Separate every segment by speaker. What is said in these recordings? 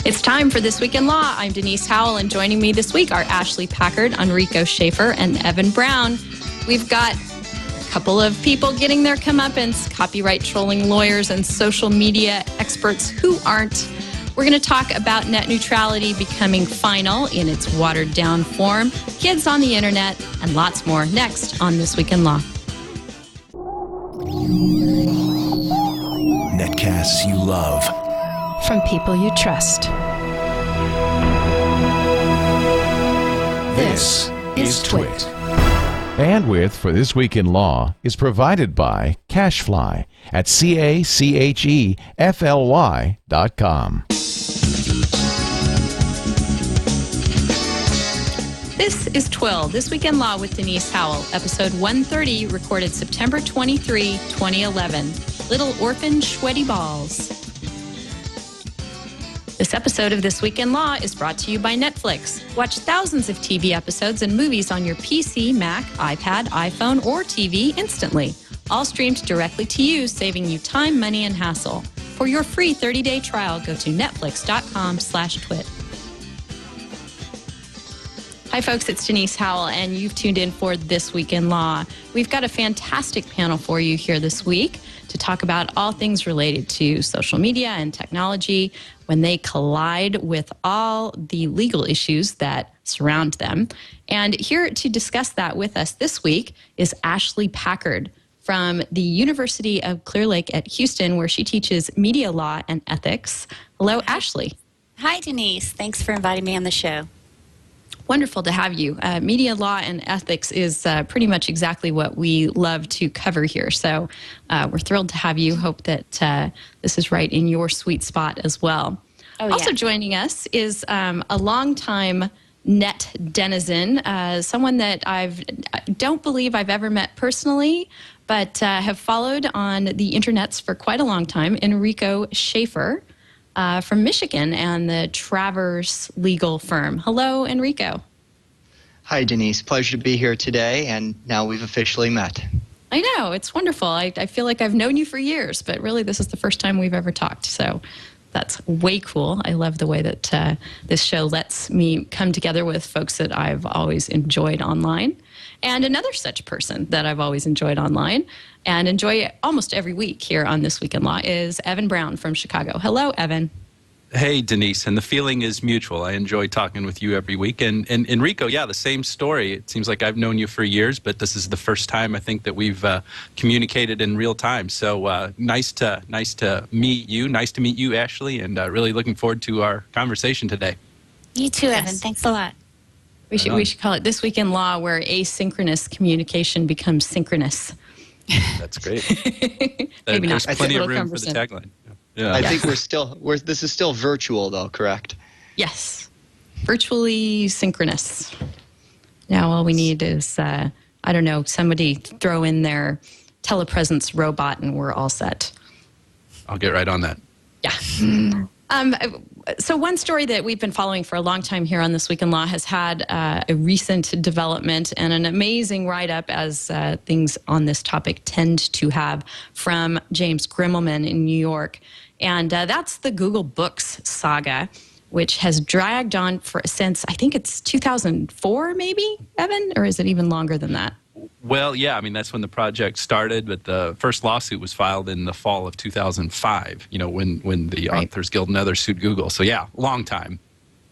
Speaker 1: It's time for This Week in Law. I'm Denise Howell, and joining me this week are Ashley Packard, Enrico Schaefer, and Evan Brown. We've got a couple of people getting their comeuppance, copyright trolling lawyers and social media experts who aren't. We're going to talk about net neutrality becoming final in its watered-down form, kids on the internet, and lots more next on This Week in Law.
Speaker 2: Netcasts you love.
Speaker 3: From people you trust.
Speaker 2: This is TWiL.
Speaker 4: Bandwidth for This Week in Law is provided by Cachefly at CACHEFLY.com.
Speaker 1: This is TWiL, This Week in Law with Denise Howell, episode 130, recorded September 23, 2011. Little Orphan Schweddy Balls. This episode of This Week in Law is brought to you by Netflix. Watch thousands of TV episodes and movies on your PC, Mac, iPad, iPhone, or TV instantly. All streamed directly to you, saving you time, money, and hassle. For your free 30-day trial, go to netflix.com/twit. Hi, folks. It's Denise Howell, and you've tuned in for This Week in Law. We've got a fantastic panel for you here this week to talk about all things related to social media and technology when they collide with all the legal issues that surround them. And here to discuss that with us this week is Ashley Packard from the University of Clear Lake at Houston, where she teaches media law and ethics. Hello, Ashley.
Speaker 5: Hi, Denise. Thanks for inviting me on the show.
Speaker 1: Wonderful to have you. Media law and ethics is pretty much exactly what we love to cover here. So we're thrilled to have you. Hope that this is right in your sweet spot as well. Also joining us is a longtime net denizen, someone that I don't believe I've ever met personally, but have followed on the internets for quite a long time, Enrico Schaefer. From Michigan and the Travers legal firm. Hello, Enrico.
Speaker 6: Hi, Denise. Pleasure to be here today, and now we've officially met.
Speaker 1: I know. It's wonderful. I feel like I've known you for years, but really this is the first time we've ever talked, so that's way cool. I love the way that this show lets me come together with folks that I've always enjoyed online. And another such person that I've always enjoyed online and enjoy almost every week here on This Week in Law is Evan Brown from Chicago. Hello, Evan.
Speaker 7: Hey, Denise, and the feeling is mutual. I enjoy talking with you every week. And Enrico, yeah, the same story. It seems like I've known you for years, but this is the first time I think that we've communicated in real time. So nice to meet you. Nice to meet you, Ashley, and really looking forward to our conversation today.
Speaker 5: You too, Evan. Thanks a lot.
Speaker 1: We should call it This Week in Law, where asynchronous communication becomes synchronous.
Speaker 7: That's great.
Speaker 1: Maybe not.
Speaker 7: There's plenty of room for the tagline. Yeah.
Speaker 6: I think this is still virtual, though, correct?
Speaker 1: Yes. Virtually synchronous. Now all we need is, somebody throw in their telepresence robot and we're all set.
Speaker 7: I'll get right on that.
Speaker 1: Yeah. So one story that we've been following for a long time here on This Week in Law has had a recent development and an amazing write-up, as things on this topic tend to have, from James Grimmelman in New York. And that's the Google Books saga, which has dragged on since, I think it's 2004 maybe, Evan? Or is it even longer than that?
Speaker 7: Well, yeah, I mean, that's when the project started, but the first lawsuit was filed in the fall of 2005, when the Authors Guild and others sued Google. So, yeah, long time.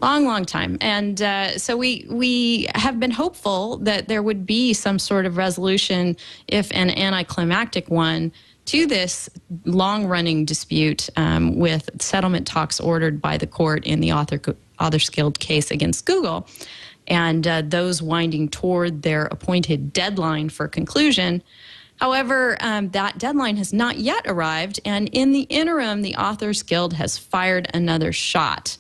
Speaker 1: Long time. And so we have been hopeful that there would be some sort of resolution, if an anticlimactic one, to this long-running dispute with settlement talks ordered by the court in the Authors Guild case against Google. And those winding toward their appointed deadline for conclusion. However, that deadline has not yet arrived, and in the interim, the Authors Guild has fired another shot.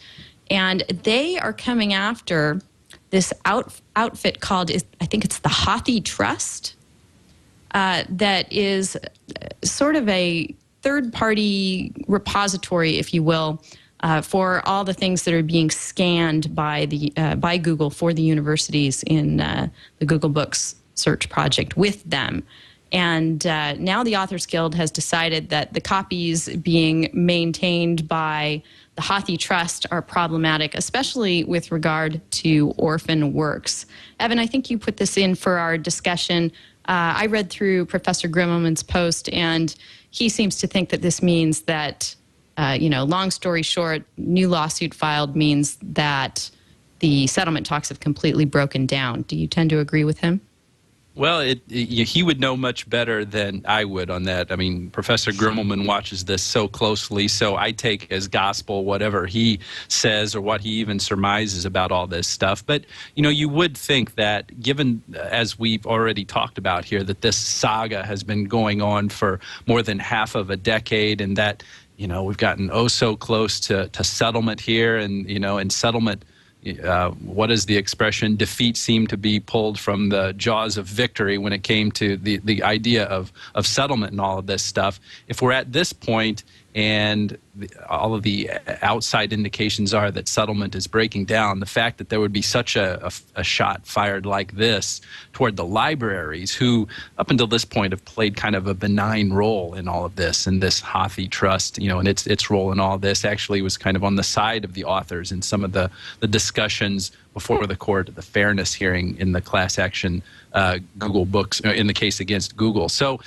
Speaker 1: And they are coming after this outfit called, I think it's the Hothy Trust, that is sort of a third-party repository, if you will, for all the things that are being scanned by Google for the universities in the Google Books search project with them. And now the Authors Guild has decided that the copies being maintained by the Hathi Trust are problematic, especially with regard to orphan works. Evan, I think you put this in for our discussion. I read through Professor Grimmelman's post, and he seems to think that this means that, long story short, new lawsuit filed means that the settlement talks have completely broken down. Do you tend to agree with him?
Speaker 7: Well, he would know much better than I would on that. I mean, Professor Grimmelman watches this so closely, so I take as gospel whatever he says or what he even surmises about all this stuff. But, you would think that given, as we've already talked about here, that this saga has been going on for more than half of a decade, and that, we've gotten so close to settlement here, and settlement, what is the expression? Defeat seemed to be pulled from the jaws of victory when it came to the idea of settlement and all of this stuff. If we're at this point and all of the outside indications are that settlement is breaking down, the fact that there would be such a shot fired like this toward the libraries, who up until this point have played kind of a benign role in all of this, and this Hathi Trust, and its role in all this actually was kind of on the side of the authors in some of the discussions before the court, the fairness hearing in the class action Google books, in the case against Google. So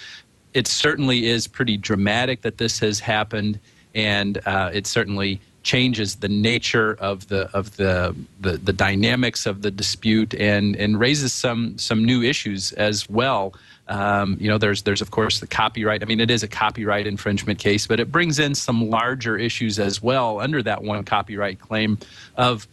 Speaker 7: it certainly is pretty dramatic that this has happened, and it certainly changes the nature of the dynamics of the dispute, and raises some new issues as well. There's of course the copyright. I mean, it is a copyright infringement case, but it brings in some larger issues as well under that one copyright claim of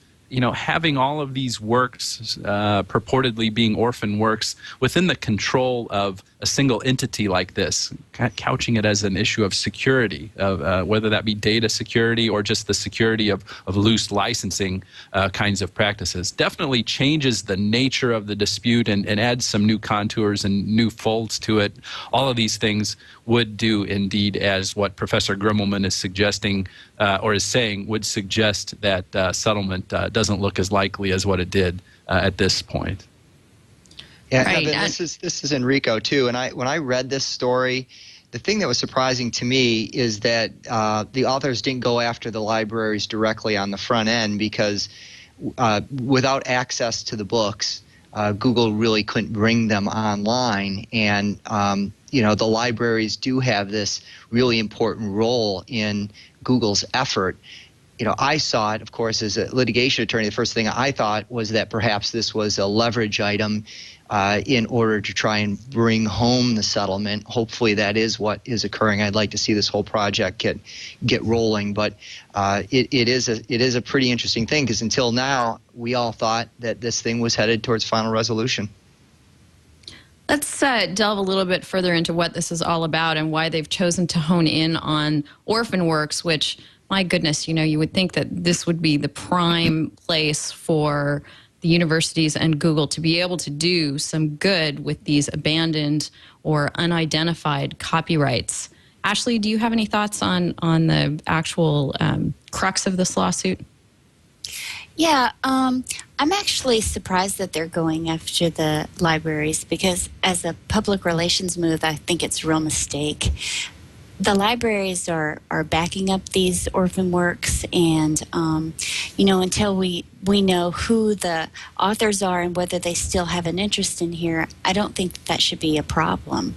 Speaker 7: having all of these works purportedly being orphan works within the control of a single entity like this, couching it as an issue of security, whether that be data security or just the security of loose licensing kinds of practices, definitely changes the nature of the dispute and adds some new contours and new folds to it. All of these things would do indeed, as what Professor Grimmelman is suggesting or is saying, would suggest that settlement doesn't look as likely as what it did at this point.
Speaker 6: Yeah,
Speaker 1: right.
Speaker 6: Evan, this is Enrico too. And when I read this story, the thing that was surprising to me is that the authors didn't go after the libraries directly on the front end, because without access to the books, Google really couldn't bring them online. And the libraries do have this really important role in Google's effort. I saw it, of course, as a litigation attorney. The first thing I thought was that perhaps this was a leverage item in order to try and bring home the settlement. Hopefully that is what is occurring. I'd like to see this whole project get rolling. But it is a pretty interesting thing, because until now, we all thought that this thing was headed towards final resolution.
Speaker 1: Let's delve a little bit further into what this is all about and why they've chosen to hone in on orphan works, which, my goodness, you would think that this would be the prime place for the universities and Google to be able to do some good with these abandoned or unidentified copyrights. Ashley, do you have any thoughts on the actual crux of this lawsuit?
Speaker 5: Yeah, I'm actually surprised that they're going after the libraries, because as a public relations move, I think it's a real mistake. The libraries are backing up these orphan works, and until we know who the authors are and whether they still have an interest in here, I don't think that should be a problem.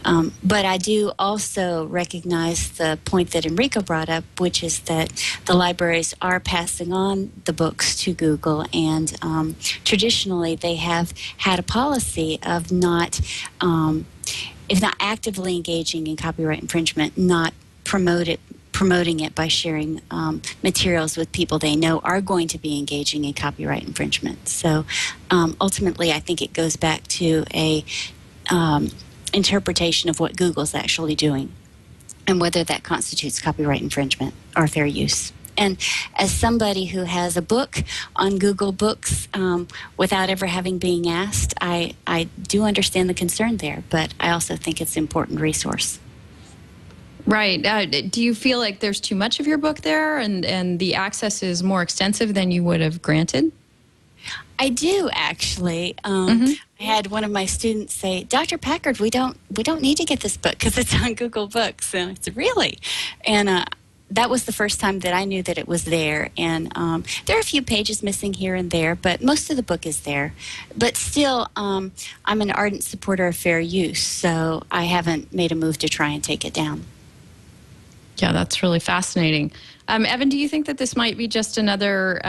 Speaker 5: But I do also recognize the point that Enrico brought up, which is that the libraries are passing on the books to Google, and traditionally they have had a policy of not if not actively engaging in copyright infringement, not promoting it by sharing materials with people they know are going to be engaging in copyright infringement. So ultimately, I think it goes back to a interpretation of what Google's actually doing and whether that constitutes copyright infringement or fair use. And as somebody who has a book on Google Books without ever having been asked, I do understand the concern there, but I also think it's an important resource.
Speaker 1: Right. Do you feel like there's too much of your book there, and the access is more extensive than you would have granted?
Speaker 5: I do, actually. I had one of my students say, "Dr. Packard, we don't need to get this book because it's on Google Books." And I said, "Really?" And that was the first time that I knew that it was there. And there are a few pages missing here and there, but most of the book is there. But still, I'm an ardent supporter of fair use, so I haven't made a move to try and take it down.
Speaker 1: Yeah, that's really fascinating. Evan, do you think that this might be just another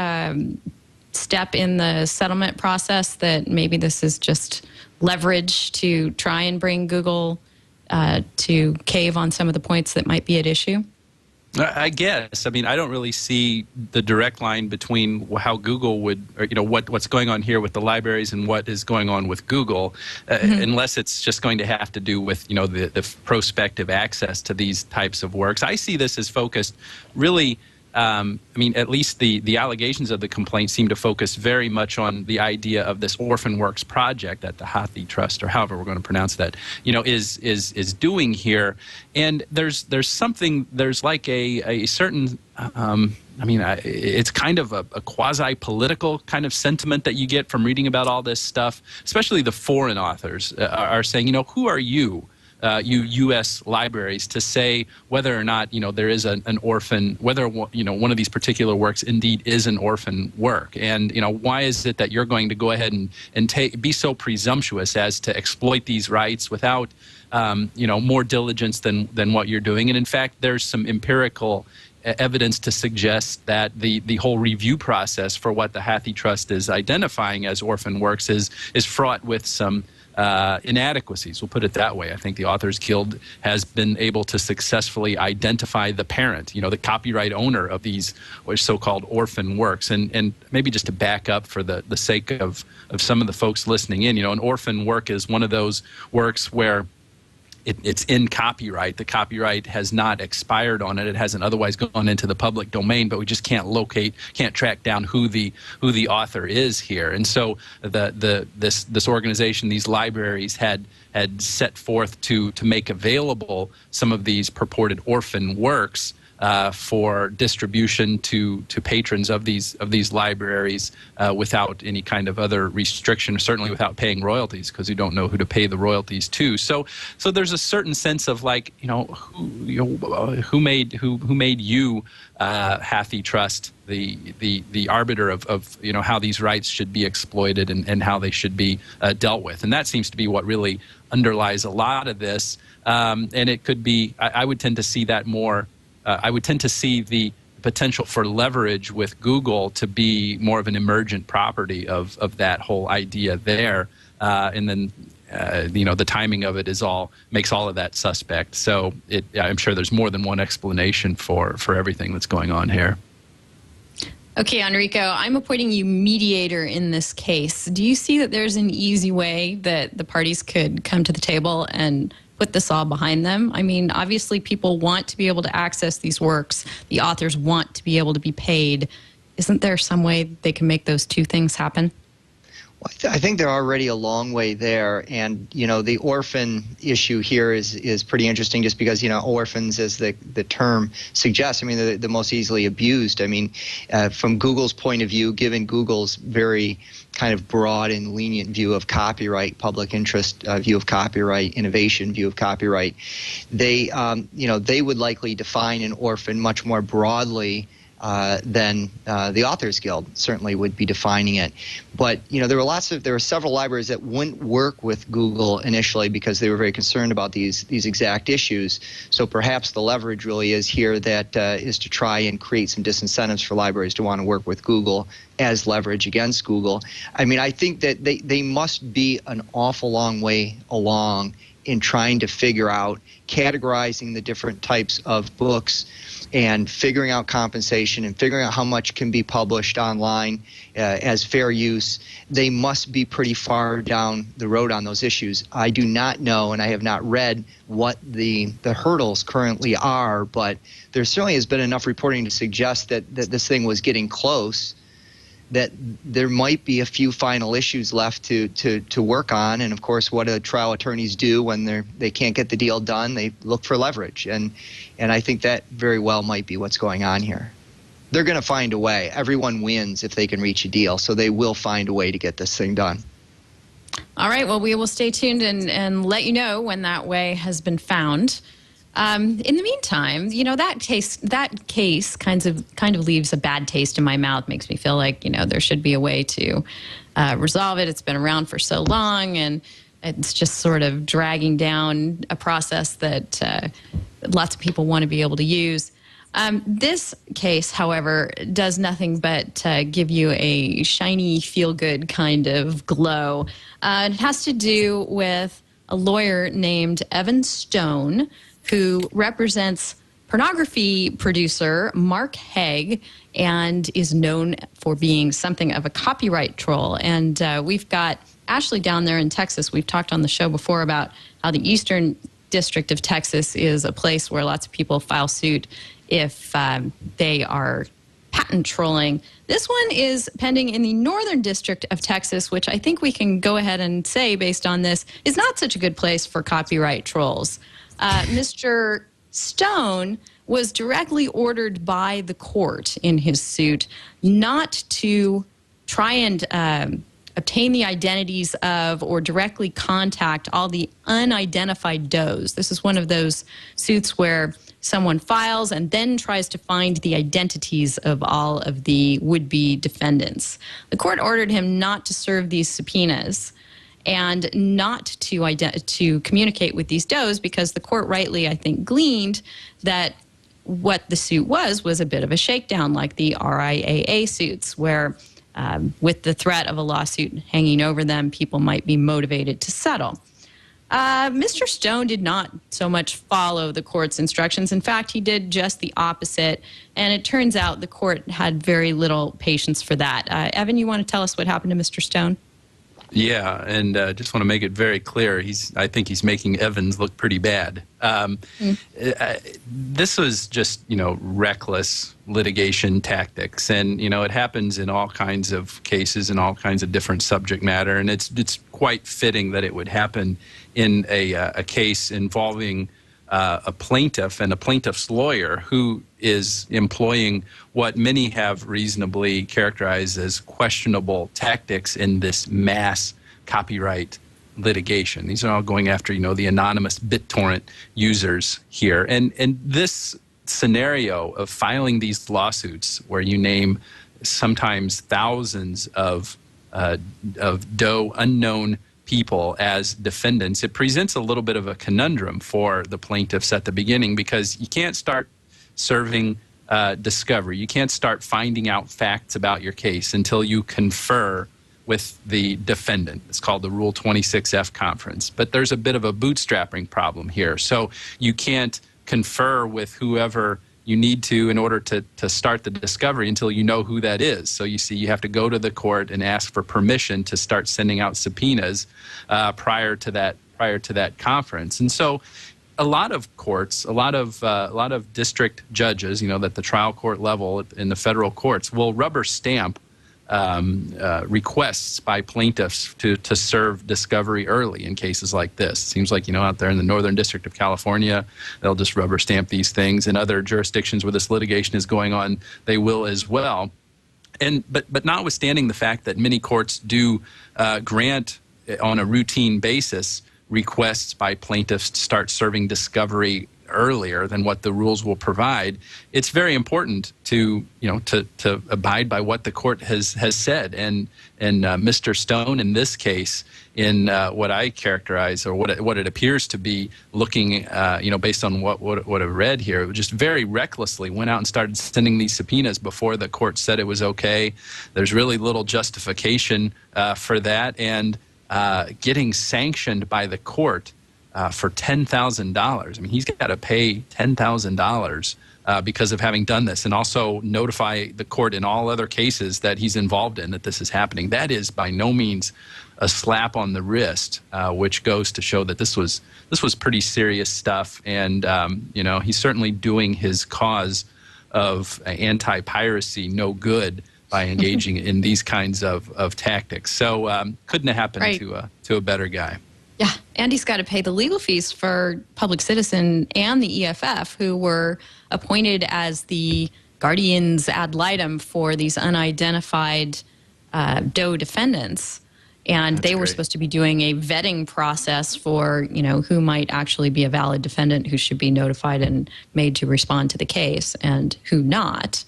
Speaker 1: step in the settlement process, that maybe this is just leverage to try and bring Google to cave on some of the points that might be at issue?
Speaker 7: I guess. I mean, I don't really see the direct line between how Google would, or, what's going on here with the libraries and what is going on with Google, unless it's just going to have to do with, the prospective access to these types of works. I see this as focused really, at least the allegations of the complaint seem to focus very much on the idea of this Orphan Works project that the Hathi Trust, or however we're going to pronounce that, is doing here. And there's like a certain, it's kind of a quasi-political kind of sentiment that you get from reading about all this stuff, especially the foreign authors are saying, who are you? You U.S. libraries to say whether or not there is an orphan, whether one of these particular works indeed is an orphan work, and why is it that you're going to go ahead and be so presumptuous as to exploit these rights without more diligence than what you're doing? And in fact, there's some empirical evidence to suggest that the whole review process for what the Hathi Trust is identifying as orphan works is fraught with some inadequacies. We'll put it that way. I think the Authors Guild has been able to successfully identify the parent, the copyright owner of these so-called orphan works. And maybe just to back up for the sake of some of the folks listening in, an orphan work is one of those works where it's in copyright. The copyright has not expired on it. It hasn't otherwise gone into the public domain, but we just can't track down who the author is here. And so this organization, these libraries had set forth to make available some of these purported orphan works for distribution to patrons of these libraries without any kind of other restriction, certainly without paying royalties, because you don't know who to pay the royalties to. So there's a certain sense of like, who made you, Hathi Trust, the arbiter of how these rights should be exploited and how they should be dealt with. And that seems to be what really underlies a lot of this. And it could be, I would tend to see that more. I would tend to see the potential for leverage with Google to be more of an emergent property of that whole idea there. And then, the timing of it makes all of that suspect. So I'm sure there's more than one explanation for everything that's going on here.
Speaker 1: Okay, Enrico, I'm appointing you mediator in this case. Do you see that there's an easy way that the parties could come to the table and put this all behind them? I mean, obviously people want to be able to access these works. The authors want to be able to be paid. Isn't there some way they can make those two things happen?
Speaker 6: Well, I think they're already a long way there, and the orphan issue here is pretty interesting, just because orphans, as the term suggests, they're the most easily abused. From Google's point of view, given Google's very kind of broad and lenient view of copyright, public interest view of copyright, innovation view of copyright, they would likely define an orphan much more broadly than the Authors Guild certainly would be defining it. But there were several libraries that wouldn't work with Google initially because they were very concerned about these exact issues. So perhaps the leverage really is here that is to try and create some disincentives for libraries to want to work with Google as leverage against Google. I think that they must be an awful long way along in trying to figure out categorizing the different types of books and figuring out compensation and figuring out how much can be published online as fair use. They must be pretty far down the road on those issues. I do not know, and I have not read what the hurdles currently are, but there certainly has been enough reporting to suggest that this thing was getting close, that there might be a few final issues left to work on. And of course, what do trial attorneys do when they can't get the deal done? They look for leverage, and I think that very well might be what's going on here. They're going to find a way. Everyone wins if they can reach a deal, so they will find a way to get this thing done. All
Speaker 1: right, well, we will stay tuned and let you know when that way has been found. In the meantime, that case kind of leaves a bad taste in my mouth. Makes me feel like there should be a way to resolve it. It's been around for so long, and it's just sort of dragging down a process that lots of people want to be able to use. This case, however, does nothing but give you a shiny, feel-good kind of glow. It has to do with a lawyer named Evan Stone, who represents pornography producer Mark Haig and is known for being something of a copyright troll. And we've got Ashley down there in Texas. We've talked on the show before about how the Eastern District of Texas is a place where lots of people file suit if they are patent trolling. This one is pending in the Northern District of Texas, which I think we can go ahead and say, based on this, is not such a good place for copyright trolls. Mr. Stone was directly ordered by the court in his suit not to try and obtain the identities of or directly contact all the unidentified does. This is one of those suits where someone files and then tries to find the identities of all of the would-be defendants. The court ordered him not to serve these subpoenas and not to communicate with these does because the court rightly, I think, gleaned that what the suit was a bit of a shakedown, like the RIAA suits, where with the threat of a lawsuit hanging over them, people might be motivated to settle. Mr. Stone did not so much follow the court's instructions. In fact, he did just the opposite, and it turns out the court had very little patience for that. Evan, you want to tell us what happened to Mr. Stone?
Speaker 7: Yeah, and just want to make it very clear, I think he's making Evans look pretty bad. This was just, reckless litigation tactics, and, it happens in all kinds of cases and all kinds of different subject matter, and it's quite fitting that it would happen in a case involving a plaintiff and a plaintiff's lawyer who is employing what many have reasonably characterized as questionable tactics in this mass copyright litigation. These are all going after, the anonymous BitTorrent users here. And this scenario of filing these lawsuits where you name sometimes thousands of unknown people as defendants, it presents a little bit of a conundrum for the plaintiffs at the beginning, because you can't start serving discovery. You can't start finding out facts about your case until you confer with the defendant. It's called the Rule 26F conference. But there's a bit of a bootstrapping problem here. So you can't confer with whoever you need to in order to start the discovery until you know who that is. So you see, you have to go to the court and ask for permission to start sending out subpoenas prior to that conference. And so a lot of courts, a lot of district judges, at the trial court level in the federal courts, will rubber stamp requests by plaintiffs to serve discovery early in cases like this. It seems like, out there in the Northern District of California, they'll just rubber stamp these things. In other jurisdictions where this litigation is going on, they will as well. But notwithstanding the fact that many courts do grant on a routine basis requests by plaintiffs to start serving discovery earlier than what the rules will provide, it's very important to abide by what the court has said. And Mr. Stone in this case, in what I characterize, or what it appears to be, looking based on what I've read here, it just very recklessly went out and started sending these subpoenas before the court said it was okay. There's really little justification for that, and getting sanctioned by the court for $10,000. I mean, he's got to pay $10,000 because of having done this, and also notify the court in all other cases that he's involved in that this is happening. That is by no means a slap on the wrist, which goes to show that this was pretty serious stuff. And he's certainly doing his cause of anti-piracy no good by engaging in these kinds of tactics. So couldn't have happened to a better guy.
Speaker 1: Yeah, and he's got to pay the legal fees for Public Citizen and the EFF, who were appointed as the guardians ad litem for these unidentified DOE defendants. And
Speaker 7: That's
Speaker 1: they were
Speaker 7: great.
Speaker 1: supposed to be doing a vetting process for, who might actually be a valid defendant, who should be notified and made to respond to the case, and who not,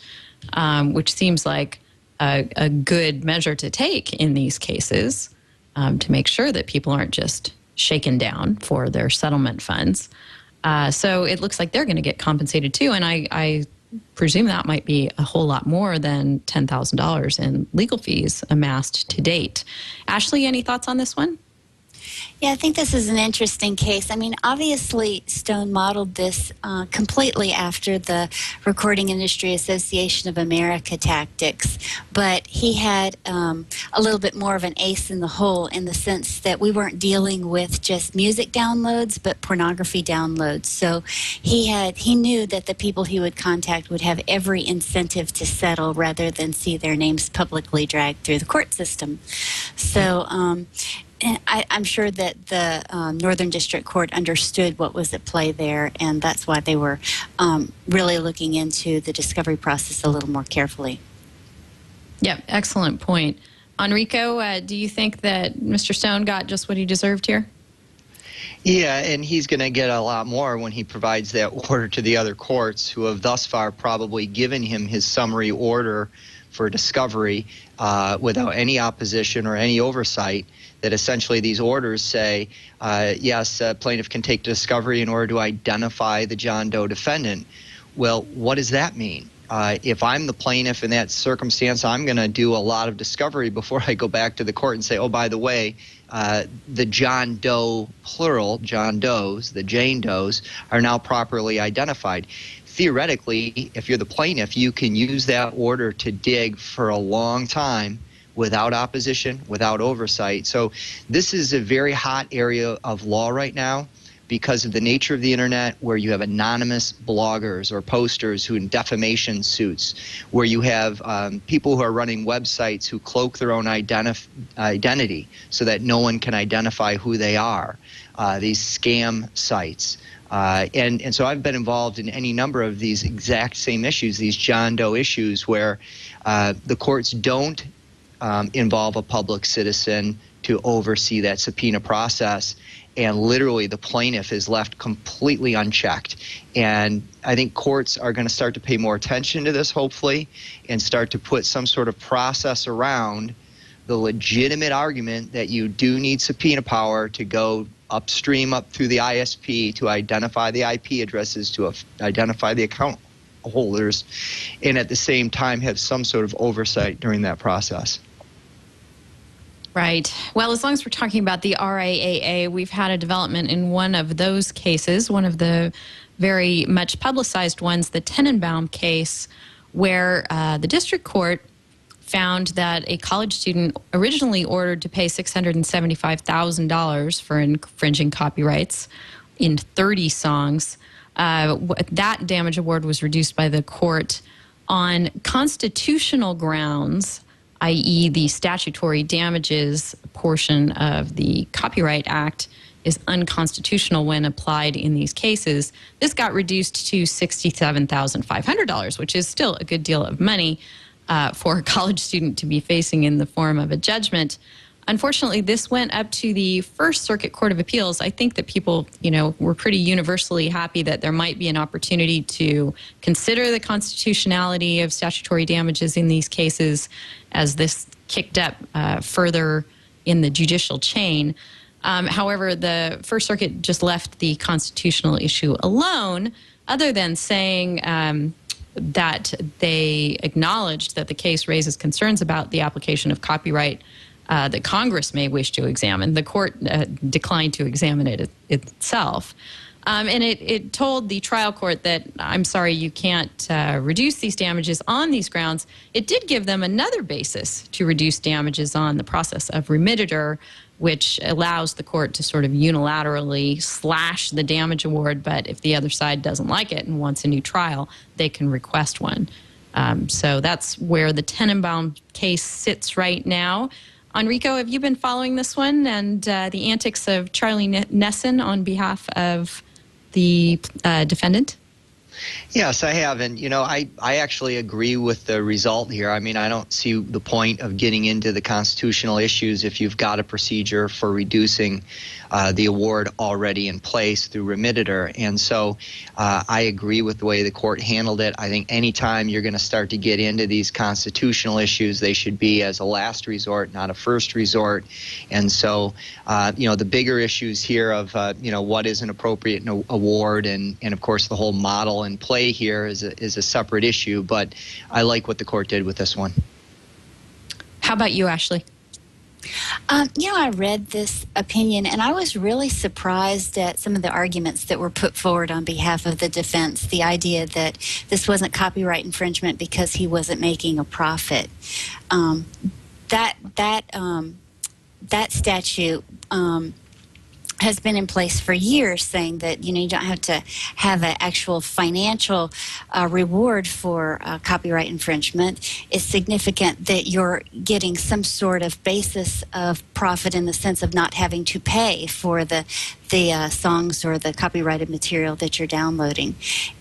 Speaker 1: which seems like a good measure to take in these cases, to make sure that people aren't just shaken down for their settlement funds. So it looks like they're going to get compensated too. And I presume that might be a whole lot more than $10,000 in legal fees amassed to date. Ashley, any thoughts on this one?
Speaker 5: Yeah, I think this is an interesting case. I mean, obviously, Stone modeled this completely after the Recording Industry Association of America tactics, but he had a little bit more of an ace in the hole in the sense that we weren't dealing with just music downloads, but pornography downloads. So he knew that the people he would contact would have every incentive to settle rather than see their names publicly dragged through the court system. So I'm sure that the Northern District Court understood what was at play there, and that's why they were really looking into the discovery process a little more carefully.
Speaker 1: Yeah, excellent point. Enrico, do you think that Mr. Stone got just what he deserved here?
Speaker 6: Yeah, and he's going to get a lot more when he provides that order to the other courts, who have thus far probably given him his summary order for discovery without any opposition or any oversight. That essentially these orders say, yes, plaintiff can take discovery in order to identify the John Doe defendant. Well, what does that mean? If I'm the plaintiff in that circumstance, I'm going to do a lot of discovery before I go back to the court and say, oh, by the way, the John Doe, plural, John Does, the Jane Does, are now properly identified. Theoretically, if you're the plaintiff, you can use that order to dig for a long time without opposition, without oversight. So this is a very hot area of law right now because of the nature of the internet, where you have anonymous bloggers or posters who in defamation suits, where you have people who are running websites who cloak their own identity so that no one can identify who they are, these scam sites. And so I've been involved in any number of these exact same issues, these John Doe issues, where the courts don't involve a public citizen to oversee that subpoena process, and literally the plaintiff is left completely unchecked. And I think courts are going to start to pay more attention to this, hopefully, and start to put some sort of process around the legitimate argument that you do need subpoena power to go upstream up through the ISP to identify the IP addresses, to identify the account holders, and at the same time have some sort of oversight during that process.
Speaker 1: Right. Well, as long as we're talking about the RIAA, we've had a development in one of those cases, one of the very much publicized ones, the Tenenbaum case, where the district court found that a college student originally ordered to pay $675,000 for infringing copyrights in 30 songs. That damage award was reduced by the court on constitutional grounds, i.e. the statutory damages portion of the Copyright Act is unconstitutional when applied in these cases. This got reduced to $67,500, which is still a good deal of money for a college student to be facing in the form of a judgment. Unfortunately, this went up to the First Circuit Court of Appeals. I think that people, were pretty universally happy that there might be an opportunity to consider the constitutionality of statutory damages in these cases as this kicked up further in the judicial chain. However, the First Circuit just left the constitutional issue alone, other than saying that they acknowledged that the case raises concerns about the application of copyright that Congress may wish to examine. The court declined to examine it itself. And it told the trial court that, I'm sorry, you can't reduce these damages on these grounds. It did give them another basis to reduce damages on, the process of remittiture, which allows the court to sort of unilaterally slash the damage award, but if the other side doesn't like it and wants a new trial, they can request one. So that's where the Tenenbaum case sits right now. Enrico, have you been following this one and the antics of Charlie Nesson on behalf of the defendant?
Speaker 6: Yes, I have. And, I actually agree with the result here. I mean, I don't see the point of getting into the constitutional issues if you've got a procedure for reducing the award already in place through remittitor. And so I agree with the way the court handled it. I think anytime you're going to start to get into these constitutional issues, they should be as a last resort, not a first resort. And so, the bigger issues here of, what is an appropriate award and of course, the whole model in play here is a separate issue. But I like what the court did with this one.
Speaker 1: How about you, Ashley?
Speaker 5: I read this opinion, and I was really surprised at some of the arguments that were put forward on behalf of the defense. The idea that this wasn't copyright infringement because he wasn't making a profit. That statute has been in place for years, saying that you don't have to have an actual financial reward for copyright infringement. It's significant that you're getting some sort of basis of profit in the sense of not having to pay for the songs or the copyrighted material that you're downloading.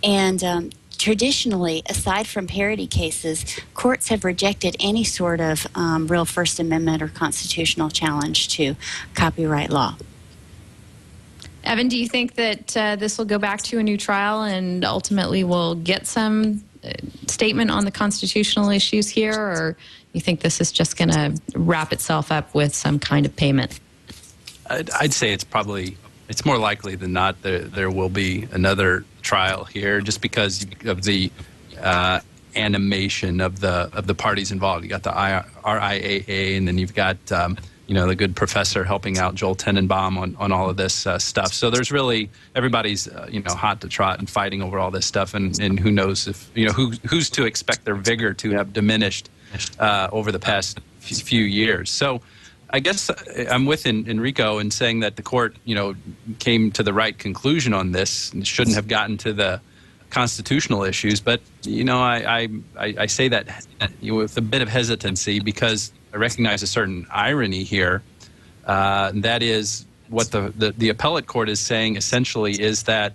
Speaker 5: And traditionally, aside from parody cases, courts have rejected any sort of real First Amendment or constitutional challenge to copyright law.
Speaker 1: Evan, do you think that this will go back to a new trial and ultimately we'll get some statement on the constitutional issues here, or you think this is just going to wrap itself up with some kind of payment?
Speaker 7: I'd say it's more likely than not there will be another trial here, just because of the animation of the parties involved. You got the RIAA, and then you've got the good professor helping out Joel Tenenbaum on all of this stuff. So there's really, everybody's hot to trot and fighting over all this stuff, and who knows if who's to expect their vigor to have diminished over the past few years. So I guess I'm with Enrico in saying that the court came to the right conclusion on this and shouldn't have gotten to the constitutional issues. But I say that with a bit of hesitancy, because I recognize a certain irony here. That is what the appellate court is saying essentially is that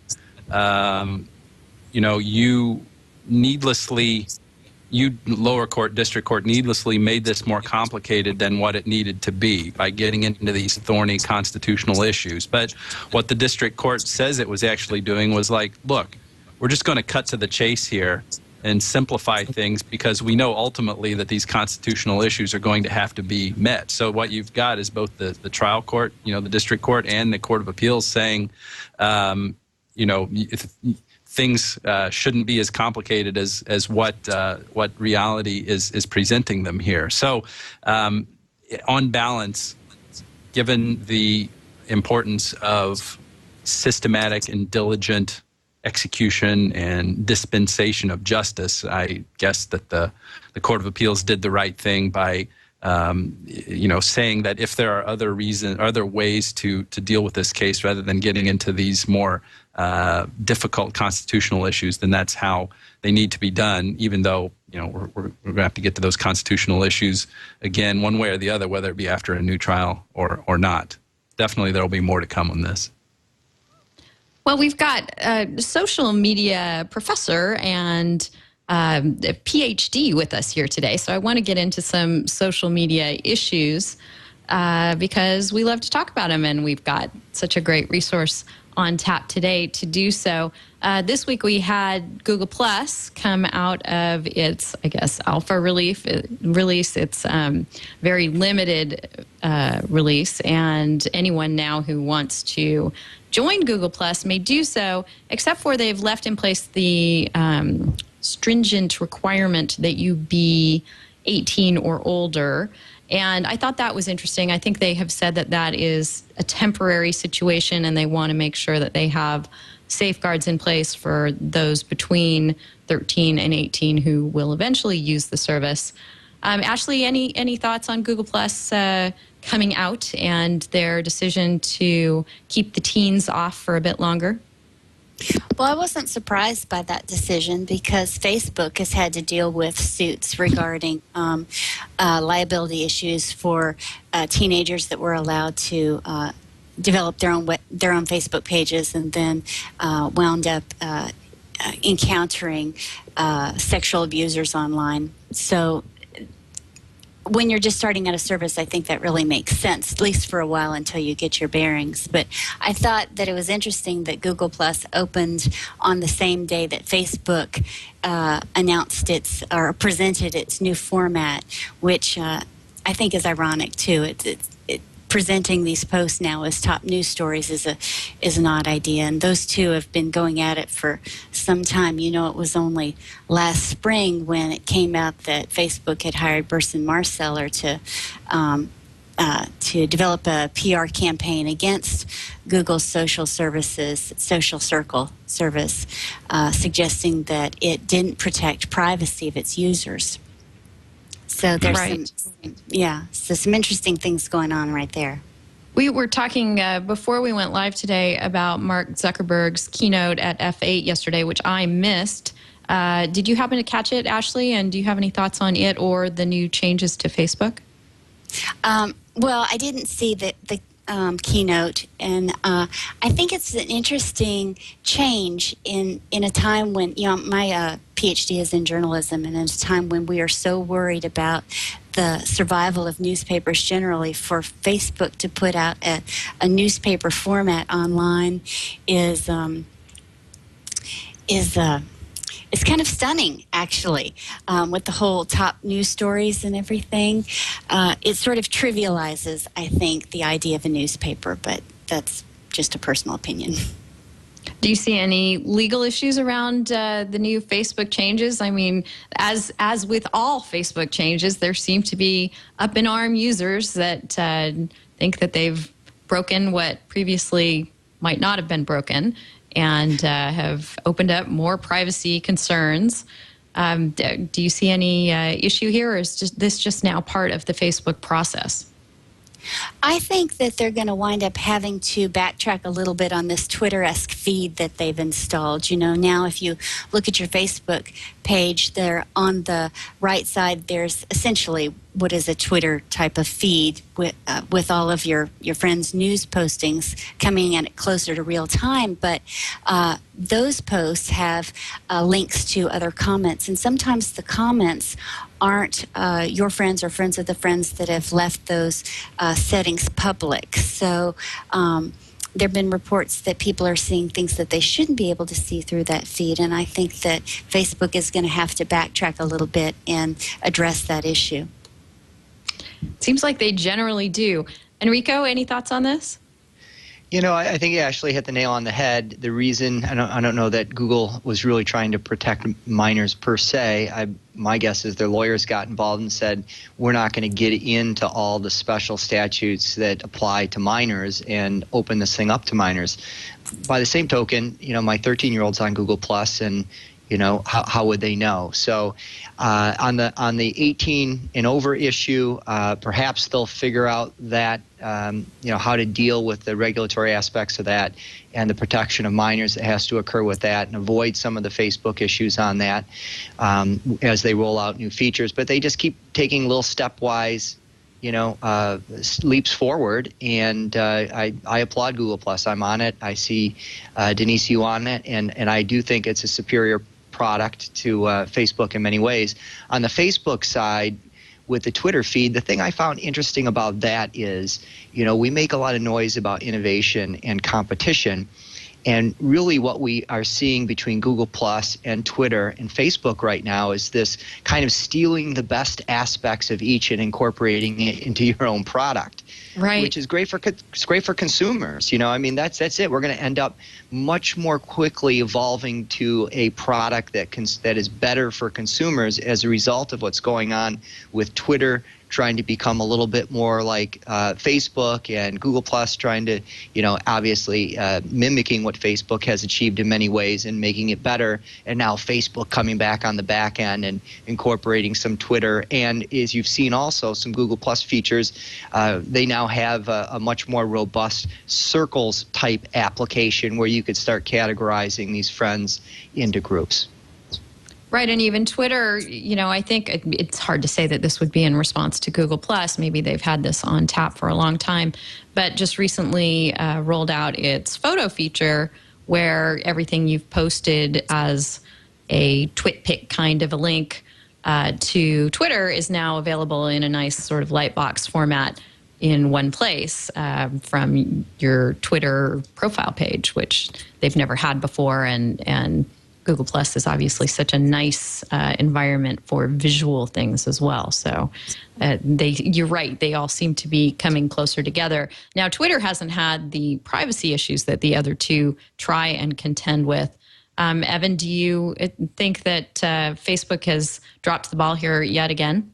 Speaker 7: you lower court, district court, needlessly made this more complicated than what it needed to be by getting into these thorny constitutional issues. But what the district court says it was actually doing was like, look, we're just going to cut to the chase here and simplify things, because we know ultimately that these constitutional issues are going to have to be met. So what you've got is both the trial court, the district court, and the Court of Appeals saying, things shouldn't be as complicated as what reality is presenting them here. So on balance, given the importance of systematic and diligent execution and dispensation of justice, I guess that the Court of Appeals did the right thing by saying that if there are other ways to deal with this case rather than getting into these more difficult constitutional issues, then that's how they need to be done, even though we're going to have to get to those constitutional issues again one way or the other, whether it be after a new trial or not. Definitely there will be more to come on this.
Speaker 1: Well, we've got a social media professor and a PhD with us here today. So I want to get into some social media issues because we love to talk about them, and we've got such a great resource on tap today to do so. This week we had Google Plus come out of its, alpha release, its very limited release, and anyone now who wants to join Google Plus may do so, except for they've left in place the stringent requirement that you be 18 or older. And I thought that was interesting. I think they have said that that is a temporary situation, and they want to make sure that they have safeguards in place for those between 13 and 18 who will eventually use the service. Ashley, any thoughts on Google Plus coming out and their decision to keep the teens off for a bit longer?
Speaker 5: Well, I wasn't surprised by that decision because Facebook has had to deal with suits regarding liability issues for teenagers that were allowed to develop their own Facebook pages and then wound up encountering sexual abusers online. So when you're just starting out a service, I think that really makes sense, at least for a while until you get your bearings. But I thought that it was interesting that Google Plus opened on the same day that Facebook announced or presented its new format, which I think is ironic too. Presenting these posts now as top news stories is an odd idea, and those two have been going at it for some time. You know, it was only last spring when it came out that Facebook had hired Burson Marsteller to develop a PR campaign against Google's social circle service, suggesting that it didn't protect privacy of its users. So there's some interesting things going on right there.
Speaker 1: We were talking before we went live today about Mark Zuckerberg's keynote at F8 yesterday, which I missed. Did you happen to catch it, Ashley? And do you have any thoughts on it or the new changes to Facebook?
Speaker 5: Well, I didn't see the keynote, and I think it's an interesting change in a time when, you know, my PhD is in journalism, and in a time when we are so worried about the survival of newspapers generally, for Facebook to put out a newspaper format online is it's kind of stunning, actually, with the whole top news stories and everything. It sort of trivializes, I think, the idea of a newspaper, but that's just a personal opinion.
Speaker 1: Do you see any legal issues around the new Facebook changes? I mean, as with all Facebook changes, there seem to be up-in-arm users that think that they've broken what previously might not have been broken, and have opened up more privacy concerns. Do you see any issue here, or is this just now part of the Facebook process?
Speaker 5: I think that they're going to wind up having to backtrack a little bit on this Twitter-esque feed that they've installed. You know, now if you look at your Facebook page, there on the right side, there's essentially what is a Twitter type of feed with all of your friends' news postings coming at it closer to real time. But those posts have links to other comments, and sometimes the comments aren't your friends or friends of the friends that have left those settings public. So there have been reports that people are seeing things that they shouldn't be able to see through that feed, and I think that Facebook is going to have to backtrack a little bit and address that issue.
Speaker 1: Seems like they generally do. Enrico, any thoughts on this?
Speaker 6: You know, I think you actually hit the nail on the head. The reason, I don't know that Google was really trying to protect minors per se. My guess is their lawyers got involved and said, we're not going to get into all the special statutes that apply to minors and open this thing up to minors. By the same token, you know, my 13-year-old's on Google Plus, and you know, how would they know? So on the 18 and over issue, perhaps they'll figure out that, you know, how to deal with the regulatory aspects of that and the protection of minors that has to occur with that, and avoid some of the Facebook issues on that as they roll out new features. But they just keep taking little stepwise, you know, leaps forward, and I applaud Google Plus. I'm on it. I see Denise, you on it, and I do think it's a superior product to Facebook in many ways. On the Facebook side, with the Twitter feed, the thing I found interesting about that is, you know, we make a lot of noise about innovation and competition, and really what we are seeing between Google Plus and Twitter and Facebook right now is this kind of stealing the best aspects of each and incorporating it into your own product. Right. Which is great for consumers. You know, I mean, that's it. We're going to end up much more quickly evolving to a product that is better for consumers as a result of what's going on with Twitter trying to become a little bit more like Facebook, and Google Plus trying to, you know, obviously mimicking what Facebook has achieved in many ways and making it better, and now Facebook coming back on the back end and incorporating some Twitter, and as you've seen also some Google Plus features, they now have a much more robust circles type application where you could start categorizing these friends into groups.
Speaker 1: Right, and even Twitter, you know, I think it's hard to say that this would be in response to Google+. Maybe they've had this on tap for a long time, but just recently rolled out its photo feature, where everything you've posted as a TwitPic kind of a link to Twitter is now available in a nice sort of lightbox format in one place from your Twitter profile page, which they've never had before. And Google Plus is obviously such a nice environment for visual things as well. So you're right, they all seem to be coming closer together. Now, Twitter hasn't had the privacy issues that the other two try and contend with. Evan, do you think that Facebook has dropped the ball here yet again?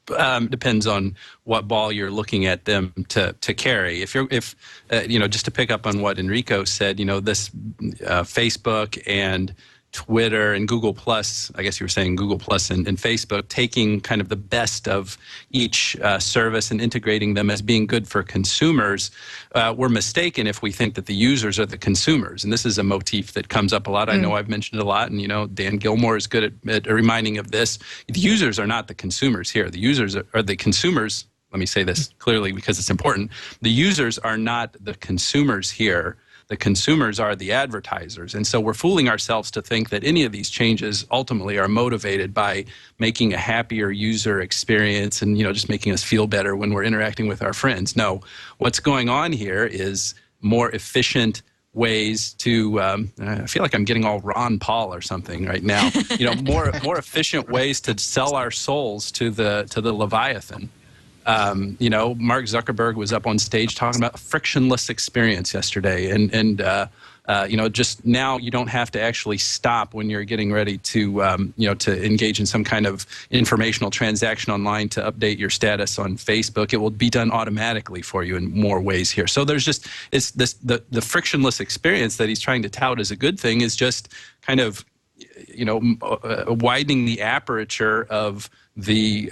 Speaker 7: Depends on what ball you're looking at them to carry. If just to pick up on what Enrico said, this Facebook and Twitter and Google Plus, I guess you were saying Google Plus and Facebook, taking kind of the best of each service and integrating them as being good for consumers, we're mistaken if we think that the users are the consumers. And this is a motif that comes up a lot. I know I've mentioned it a lot, and Dan Gilmore is good at reminding of this. The users are not the consumers here. The users are the consumers. Let me say this clearly because it's important. The users are not the consumers here. The consumers are the advertisers. And so we're fooling ourselves to think that any of these changes ultimately are motivated by making a happier user experience and, just making us feel better when we're interacting with our friends. No, what's going on here is more efficient ways to, I feel like I'm getting all Ron Paul or something right now, more efficient ways to sell our souls to the Leviathan. Mark Zuckerberg was up on stage talking about a frictionless experience yesterday. And just now you don't have to actually stop when you're getting ready to, to engage in some kind of informational transaction online to update your status on Facebook. It will be done automatically for you in more ways here. So there's just, it's this, the frictionless experience that he's trying to tout as a good thing is just kind of, widening the aperture of the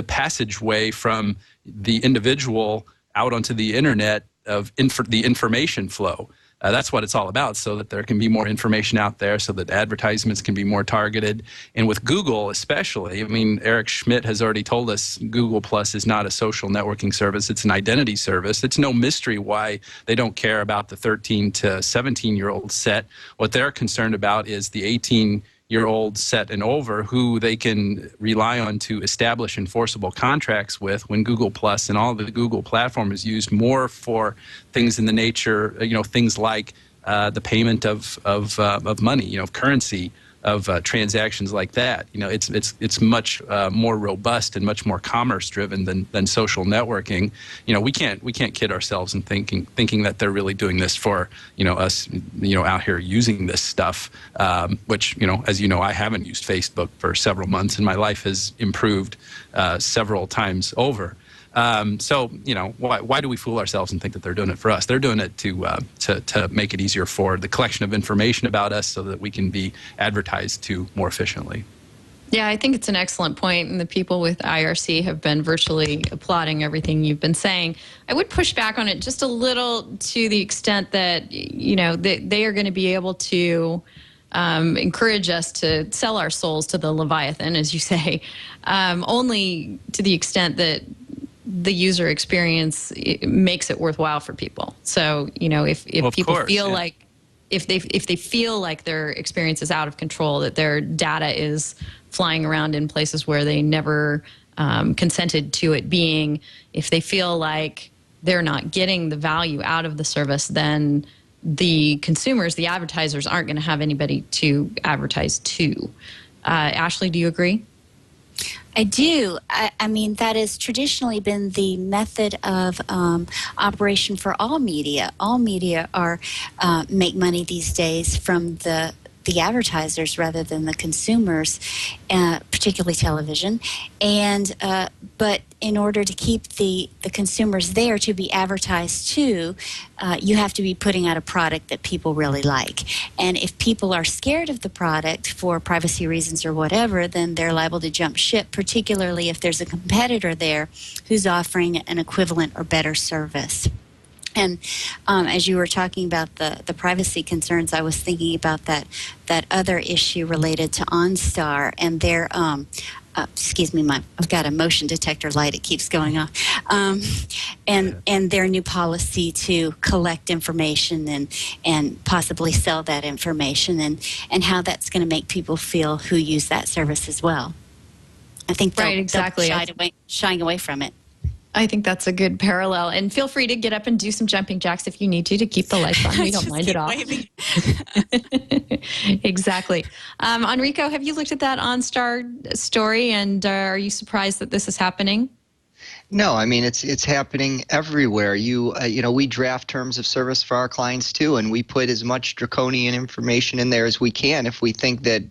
Speaker 7: passageway from the individual out onto the internet of the information flow. That's what it's all about, so that there can be more information out there, so that advertisements can be more targeted. And with Google especially, Eric Schmidt has already told us Google Plus is not a social networking service. It's an identity service. It's no mystery why they don't care about the 13 to 17-year-old set. What they're concerned about is the 18-year-old set and over, who they can rely on to establish enforceable contracts with, when Google Plus and all the Google platform is used more for things in the nature, things like the payment of money, currency, of transactions like that. It's much more robust and much more commerce driven than social networking. We can't kid ourselves in thinking that they're really doing this for us out here using this stuff, which as I haven't used Facebook for several months and my life has improved several times over. So why do we fool ourselves and think that they're doing it for us? They're doing it to make it easier for the collection of information about us, so that we can be advertised to more efficiently.
Speaker 1: Yeah, I think it's an excellent point, and the people with IRC have been virtually applauding everything you've been saying. I would push back on it just a little, to the extent that they are going to be able to encourage us to sell our souls to the Leviathan, as you say, only to the extent that the user experience makes it worthwhile for people. So, if people feel like, if they feel like their experience is out of control, that their data is flying around in places where they never consented to it being, if they feel like they're not getting the value out of the service, then the consumers, the advertisers, aren't going to have anybody to advertise to. Ashley, do you agree?
Speaker 5: I do. I mean, that has traditionally been the method of operation for all media. All media are make money these days from the advertisers rather than the consumers, particularly television. And but in order to keep the consumers there to be advertised to, you have to be putting out a product that people really like. And if people are scared of the product for privacy reasons or whatever, then they're liable to jump ship, particularly if there's a competitor there who's offering an equivalent or better service. And as you were talking about the privacy concerns, I was thinking about that other issue related to OnStar and their excuse me, I've got a motion detector light. It keeps going off. And their new policy to collect information and possibly sell that information, and how that's going to make people feel who use that service as well. I think they'll shying away from it.
Speaker 1: I think that's a good parallel. And feel free to get up and do some jumping jacks if you need to keep the lights on. We don't mind at all. Exactly. Enrico, have you looked at that OnStar story, and are you surprised that this is happening?
Speaker 6: No, I mean, it's happening everywhere. We draft terms of service for our clients too, and we put as much draconian information in there as we can if we think that,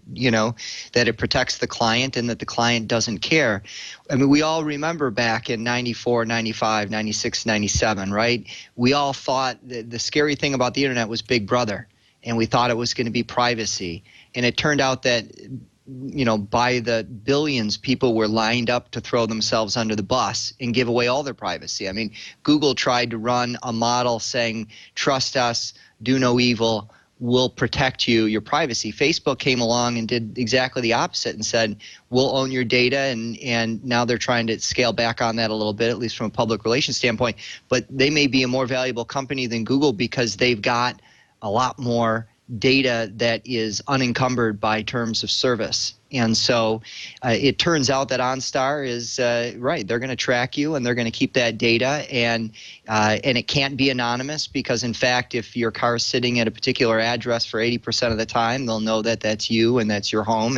Speaker 6: that it protects the client and that the client doesn't care. I mean, we all remember back in 94, 95, 96, 97, right? We all thought that the scary thing about the internet was Big Brother, and we thought it was going to be privacy. And it turned out that by the billions, people were lined up to throw themselves under the bus and give away all their privacy. I mean, Google tried to run a model saying, trust us, do no evil, we'll protect you, your privacy. Facebook came along and did exactly the opposite and said, we'll own your data, and now they're trying to scale back on that a little bit, at least from a public relations standpoint. But they may be a more valuable company than Google because they've got a lot more data that is unencumbered by terms of service. And so it turns out that OnStar is right. They're going to track you, and they're going to keep that data, and it can't be anonymous because, in fact, if your car is sitting at a particular address for 80% of the time, they'll know that that's you and that's your home,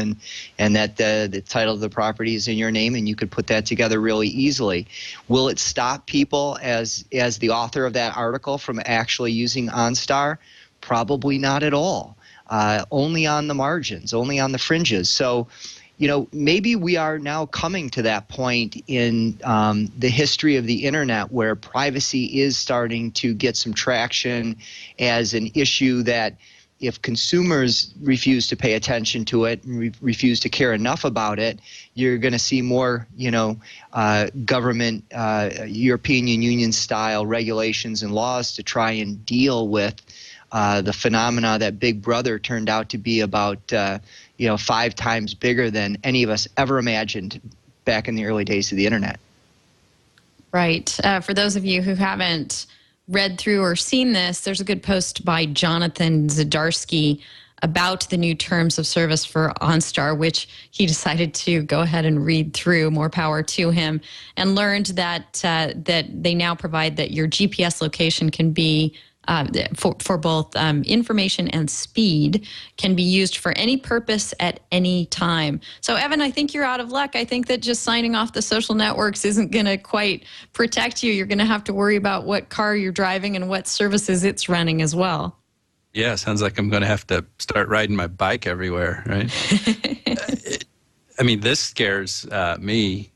Speaker 6: and that the title of the property is in your name, and you could put that together really easily. Will it stop people, as the author of that article, from actually using OnStar? Probably not at all. Only on the margins, only on the fringes. So, maybe we are now coming to that point in the history of the internet where privacy is starting to get some traction as an issue that, if consumers refuse to pay attention to it and refuse to care enough about it, you're going to see more, government, European Union style regulations and laws to try and deal with the phenomena that Big Brother turned out to be about 5 times bigger than any of us ever imagined back in the early days of the internet.
Speaker 1: Right. For those of you who haven't read through or seen this, there's a good post by Jonathan Zdarsky about the new terms of service for OnStar, which he decided to go ahead and read through. More power to him, and learned that that they now provide that your GPS location can be for both information and speed, can be used for any purpose at any time. So, Evan, I think you're out of luck. I think that just signing off the social networks isn't going to quite protect you. You're going to have to worry about what car you're driving and what services it's running as well.
Speaker 7: Yeah, sounds like I'm going to have to start riding my bike everywhere, right? I mean, this scares me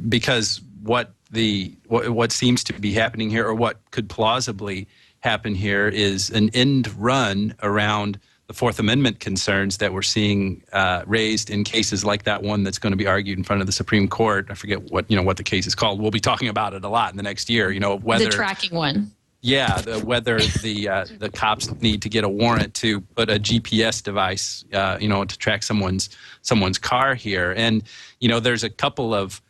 Speaker 7: because what seems to be happening here, or what could plausibly happen here, is an end run around the Fourth Amendment concerns that we're seeing raised in cases like that one that's going to be argued in front of the Supreme Court. I forget what the case is called. We'll be talking about it a lot in the next year. Whether
Speaker 1: the tracking one.
Speaker 7: Yeah, whether the cops need to get a warrant to put a GPS device, to track someone's car here, and there's a couple of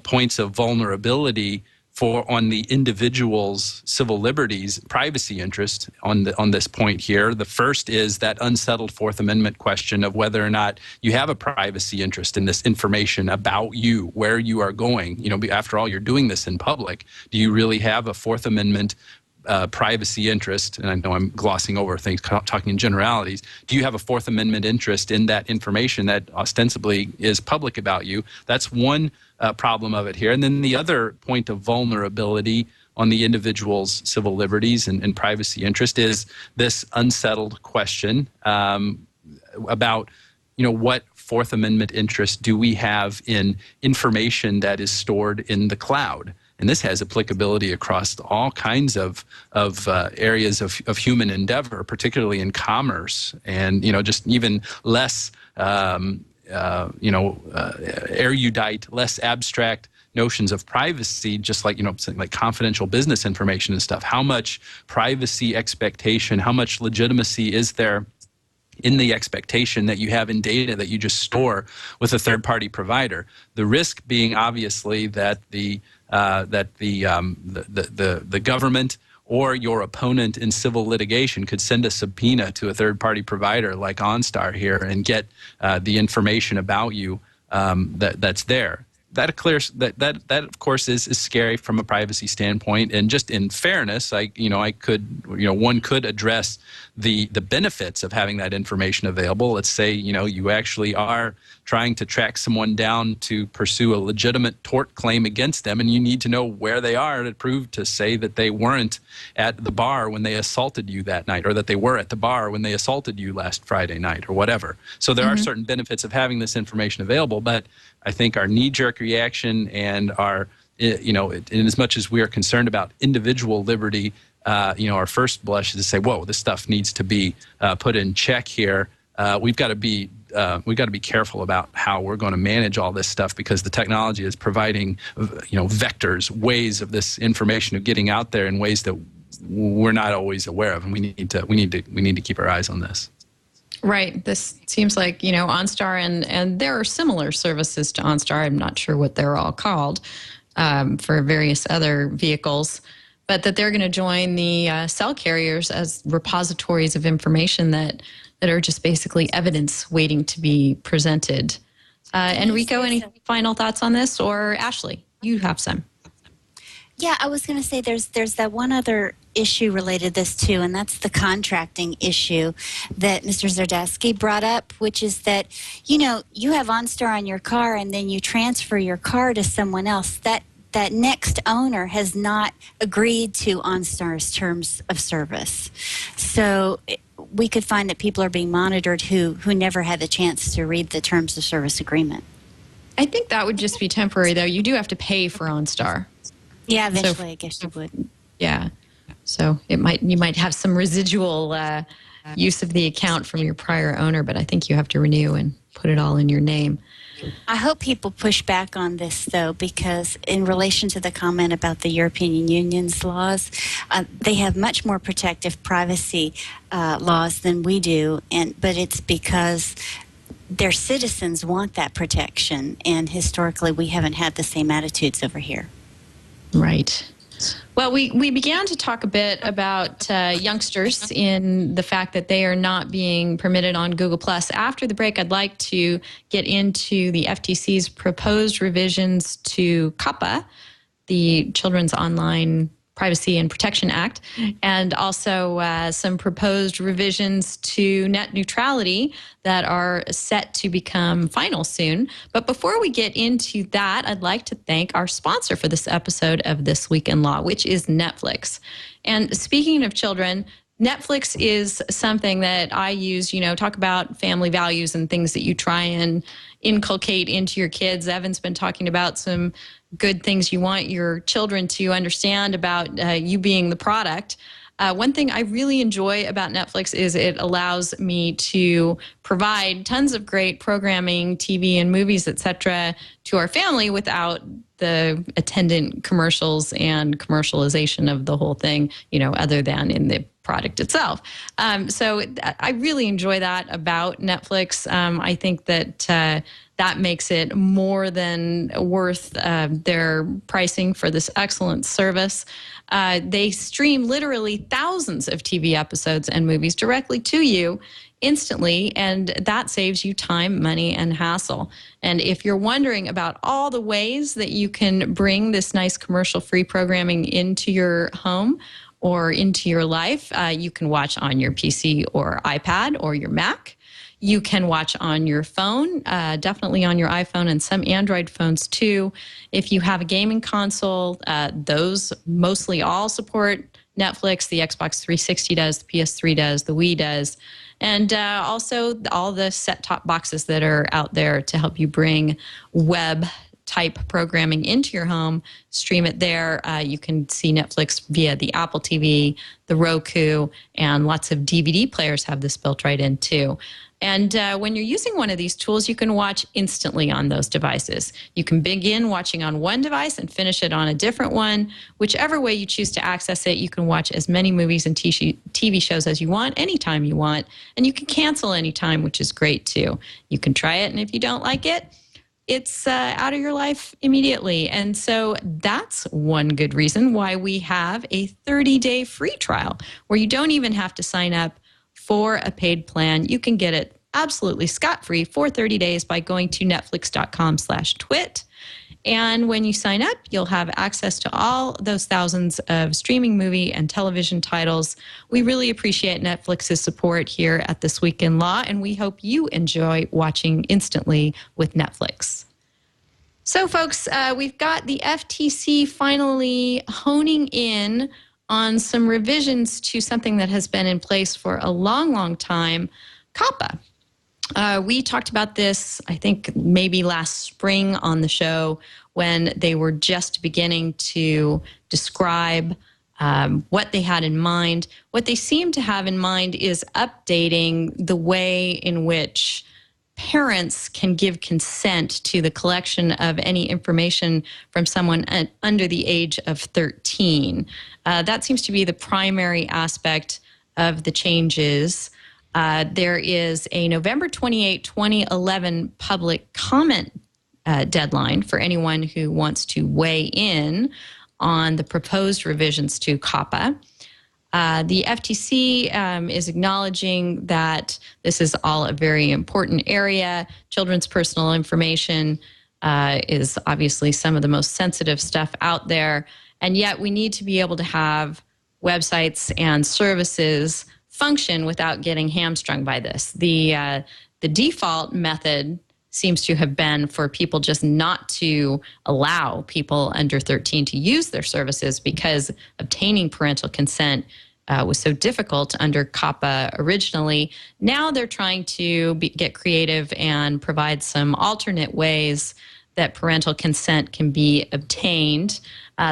Speaker 7: points of vulnerability on the individual's civil liberties, privacy interest on this point here. The first is that unsettled Fourth Amendment question of whether or not you have a privacy interest in this information about you, where you are going. After all, you're doing this in public. Do you really have a Fourth Amendment privacy interest? And I know I'm glossing over things, talking in generalities. Do you have a Fourth Amendment interest in that information that ostensibly is public about you? That's one problem of it here. And then the other point of vulnerability on the individual's civil liberties and privacy interest is this unsettled question about, what Fourth Amendment interest do we have in information that is stored in the cloud? And this has applicability across all kinds of areas of human endeavor, particularly in commerce, and just even less erudite, less abstract notions of privacy, just like like confidential business information and stuff. How much privacy expectation, how much legitimacy is there in the expectation that you have in data that you just store with a third-party provider. The risk being obviously that the government or your opponent in civil litigation could send a subpoena to a third-party provider like OnStar here and get the information about you that's there. That of course is scary from a privacy standpoint, and just in fairness, one could address the benefits of having that information available. Let's say you actually are trying to track someone down to pursue a legitimate tort claim against them, and you need to know where they are to say that they weren't at the bar when they assaulted you that night, or that they were at the bar when they assaulted you last Friday night, or whatever. So there are certain benefits of having this information available, but I think our knee-jerk reaction and our, in as much as we are concerned about individual liberty, our first blush is to say, whoa, this stuff needs to be put in check here. We've got to be careful about how we're going to manage all this stuff, because the technology is providing, vectors, ways of this information of getting out there in ways that we're not always aware of, and we need to keep our eyes on this.
Speaker 1: Right. This seems like, OnStar, and there are similar services to OnStar. I'm not sure what they're all called for various other vehicles, but that they're going to join the cell carriers as repositories of information that are just basically evidence waiting to be presented. Enrico, any final thoughts on this? Or Ashley, you have some.
Speaker 5: Yeah, I was going to say there's that one other issue related to this too, and that's the contracting issue that Mr. Zardasky brought up, which is that, you have OnStar on your car and then you transfer your car to someone else. That next owner has not agreed to OnStar's terms of service. So we could find that people are being monitored who never had the chance to read the terms of service agreement.
Speaker 1: I think that would just be temporary, though. You do have to pay for OnStar.
Speaker 5: Yeah, eventually, I guess you would.
Speaker 1: Yeah. So you might have some residual use of the account from your prior owner, but I think you have to renew and put it all in your name.
Speaker 5: I hope people push back on this, though, because in relation to the comment about the European Union's laws, they have much more protective privacy laws than we do, but it's because their citizens want that protection, and historically we haven't had the same attitudes over here.
Speaker 1: Right. Well, we began to talk a bit about youngsters in the fact that they are not being permitted on Google+. After the break, I'd like to get into the FTC's proposed revisions to COPPA, the Children's Online Privacy and Protection Act, and also some proposed revisions to net neutrality that are set to become final soon. But before we get into that, I'd like to thank our sponsor for this episode of This Week in Law, which is Netflix. And speaking of children, Netflix is something that I use, talk about family values and things that you try and inculcate into your kids. Evan's been talking about some good things you want your children to understand about you being the product. One thing I really enjoy about Netflix is it allows me to provide tons of great programming, TV and movies, etc., to our family without the attendant commercials and commercialization of the whole thing, other than in the product itself. So I really enjoy that about Netflix. I think that that makes it more than worth their pricing for this excellent service. They stream literally thousands of TV episodes and movies directly to you instantly, and that saves you time, money, and hassle. And if you're wondering about all the ways that you can bring this nice commercial-free programming into your home or into your life, you can watch on your PC or iPad or your Mac. You can watch on your phone, definitely on your iPhone and some Android phones too. If you have a gaming console, those mostly all support Netflix. The Xbox 360 does, the PS3 does, the Wii does, and also all the set-top boxes that are out there to help you bring web type programming into your home, stream it there. You can see Netflix via the Apple TV, the Roku, and lots of DVD players have this built right in too. And when you're using one of these tools, you can watch instantly on those devices. You can begin watching on one device and finish it on a different one. Whichever way you choose to access it, you can watch as many movies and TV shows as you want, anytime you want. And you can cancel anytime, which is great too. You can try it, and if you don't like it, it's out of your life immediately. And so that's one good reason why we have a 30-day free trial where you don't even have to sign up for a paid plan. You can get it absolutely scot-free for 30 days by going to netflix.com/twit. And when you sign up, you'll have access to all those thousands of streaming movie and television titles. We really appreciate Netflix's support here at This Week in Law, and we hope you enjoy watching instantly with Netflix. So, folks, we've got the FTC finally honing in on some revisions to something that has been in place for a long, long time, COPPA. We talked about this, I think, maybe last spring on the show when they were just beginning to describe what they had in mind. What they seem to have in mind is updating the way in which parents can give consent to the collection of any information from someone under the age of 13. That seems to be the primary aspect of the changes. There is a November 28, 2011 public comment deadline for anyone who wants to weigh in on the proposed revisions to COPPA. The FTC is acknowledging that this is all a very important area. Children's personal information is obviously some of the most sensitive stuff out there, and yet we need to be able to have websites and services function without getting hamstrung by this. The default method seems to have been for people just not to allow people under 13 to use their services because obtaining parental consent was so difficult under COPPA originally. Now they're trying to get creative and provide some alternate ways that parental consent can be obtained.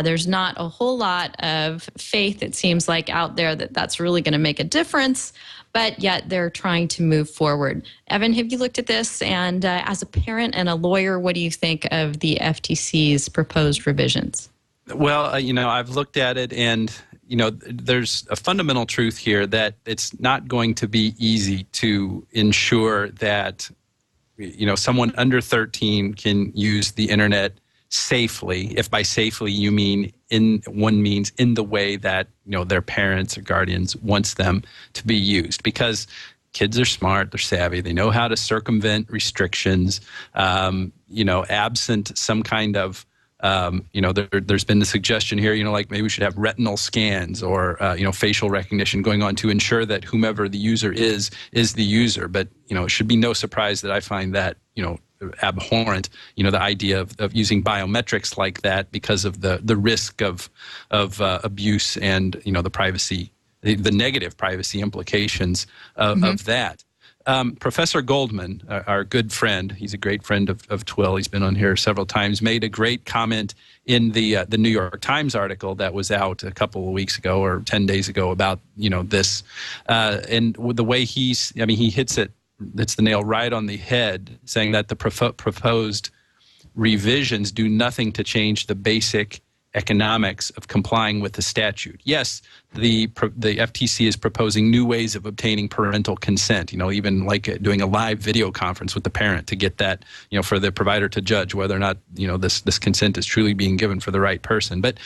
Speaker 1: There's not a whole lot of faith, it seems like, out there that that's really going to make a difference, but yet they're trying to move forward. Evan, have you looked at this? And as a parent and a lawyer, what do you think of the FTC's proposed revisions?
Speaker 7: Well, I've looked at it, and there's a fundamental truth here that it's not going to be easy to ensure that, someone under 13 can use the internet safely. If by safely you mean in the way that, their parents or guardians wants them to be used. Because kids are smart, they're savvy, they know how to circumvent restrictions, absent some kind of there's been the suggestion here, like maybe we should have retinal scans or, facial recognition going on to ensure that whomever the user is the user. But, it should be no surprise that I find that, abhorrent, the idea of using biometrics like that because of the risk of abuse and, the privacy, the negative privacy implications of that. Professor Goldman, our good friend, he's a great friend of TWiL, he's been on here several times, made a great comment in the New York Times article that was out a couple of weeks ago or 10 days ago about, this. And the way he hits the nail right on the head, saying that the proposed revisions do nothing to change the basic economics of complying with the statute. Yes, the FTC is proposing new ways of obtaining parental consent, even like doing a live video conference with the parent to get that, for the provider to judge whether or not, this consent is truly being given for the right person. But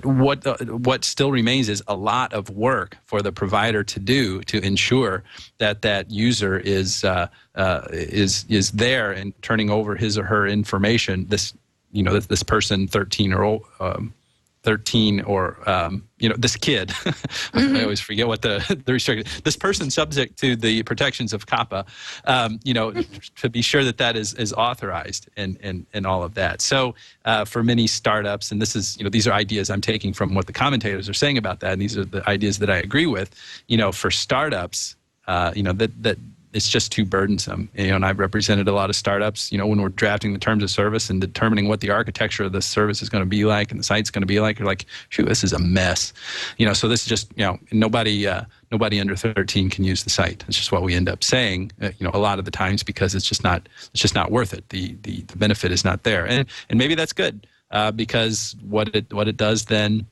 Speaker 7: what still remains is a lot of work for the provider to do to ensure that that user is there and turning over his or her information. This person 13 or this kid, I always forget what the restriction, this person subject to the protections of COPPA, to be sure that is authorized and all of that. So for many startups, and this is, these are ideas I'm taking from what the commentators are saying about that, and these are the ideas that I agree with, for startups, that it's just too burdensome. And I've represented a lot of startups, when we're drafting the terms of service and determining what the architecture of the service is going to be like and the site's going to be like, you're like, shoot, this is a mess. So this is just, nobody under 13 can use the site. It's just what we end up saying, a lot of the times, because it's just not worth it. The benefit is not there. And maybe that's good, because what it does then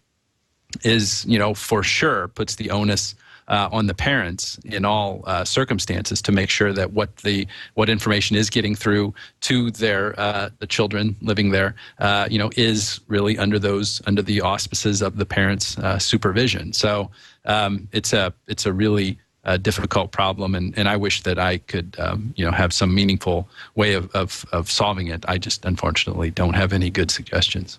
Speaker 7: is, for sure puts the onus on the parents in all circumstances to make sure that what information is getting through to the children living there, is really under the auspices of the parents' supervision. So it's a really difficult problem, and I wish that I could have some meaningful way of solving it. I just unfortunately don't have any good suggestions.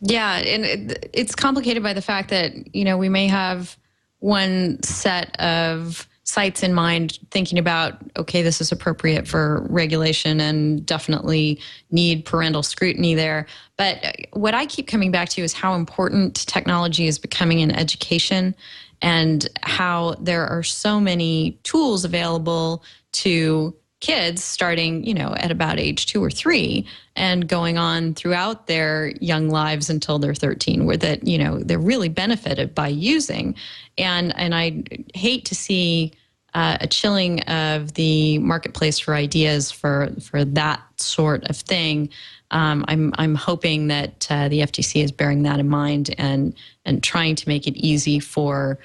Speaker 1: Yeah, and it's complicated by the fact that we may have one set of sites in mind thinking about, okay, this is appropriate for regulation and definitely need parental scrutiny there. But what I keep coming back to is how important technology is becoming in education, and how there are so many tools available to kids starting, at about age 2 or 3 and going on throughout their young lives until they're 13, where that, they're really benefited by using. And I hate to see a chilling of the marketplace for ideas for that sort of thing. I'm hoping that the FTC is bearing that in mind and trying to make it easy for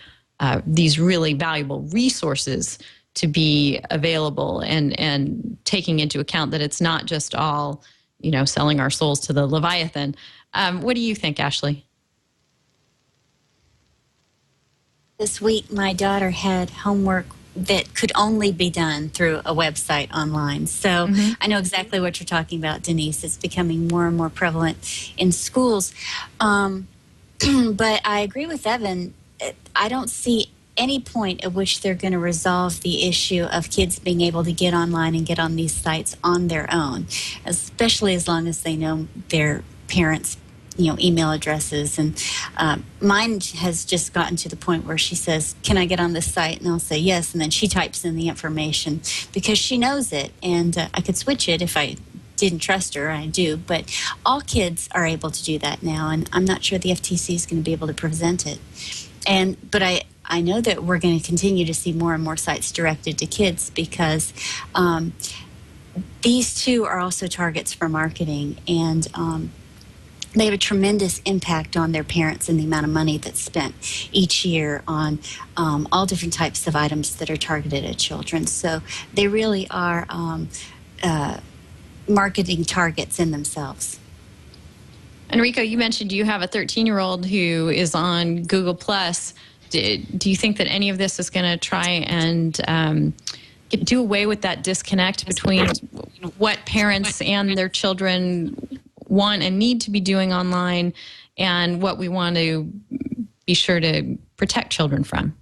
Speaker 1: these really valuable resources to be available, and taking into account that it's not just all, selling our souls to the Leviathan. What do you think, Ashley?
Speaker 5: This week, my daughter had homework that could only be done through a website online. So I know exactly what you're talking about, Denise. It's becoming more and more prevalent in schools. But I agree with Evan. I don't see any point at which they're going to resolve the issue of kids being able to get online and get on these sites on their own, especially as long as they know their parents' email addresses. And mine has just gotten to the point where she says, can I get on this site? And I'll say yes. And then she types in the information because she knows it. And I could switch it if I didn't trust her. I do. But all kids are able to do that now. And I'm not sure the FTC is going to be able to prevent it. But I know that we're going to continue to see more and more sites directed to kids because these two are also targets for marketing. And they have a tremendous impact on their parents and the amount of money that's spent each year on all different types of items that are targeted at children. So they really are marketing targets in themselves.
Speaker 1: Enrico, you mentioned you have a 13-year-old who is on Google+. Do you think that any of this is going to try and do away with that disconnect between what parents and their children want and need to be doing online and what we want to be sure to protect children from?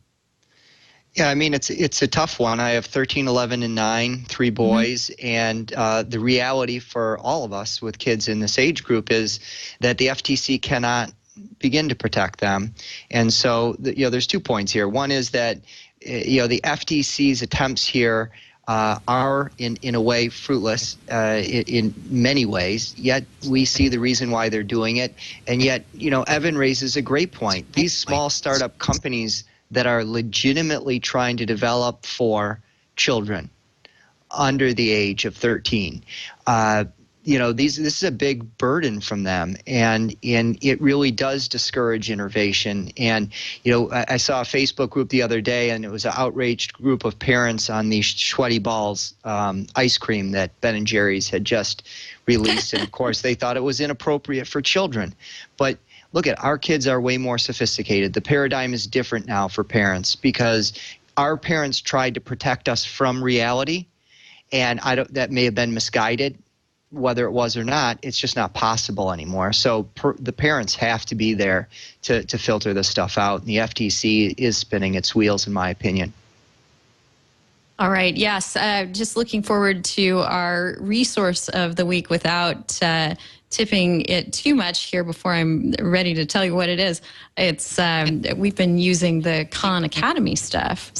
Speaker 6: Yeah, I mean, it's a tough one. I have 13, 11, and 9, 3 boys, and the reality for all of us with kids in this age group is that the FTC cannot begin to protect them. And so, there's 2 points here. One is that, the FTC's attempts here are in a way fruitless in many ways, yet we see the reason why they're doing it. And yet, Evan raises a great point. These small startup companies that are legitimately trying to develop for children under the age of 13, this is a big burden from them, and it really does discourage innovation. And I saw a Facebook group the other day, and it was an outraged group of parents on the Schweddy balls ice cream that Ben and Jerry's had just released, and of course they thought it was inappropriate for children. But look, our kids are way more sophisticated. The paradigm is different now for parents because our parents tried to protect us from reality, and that may have been misguided. Whether it was or not, it's just not possible anymore. So the parents have to be there to filter this stuff out. And the FTC is spinning its wheels, in my opinion.
Speaker 1: All right. Yes. Just looking forward to our resource of the week without tipping it too much here before I'm ready to tell you what it is. It's we've been using the Khan Academy stuff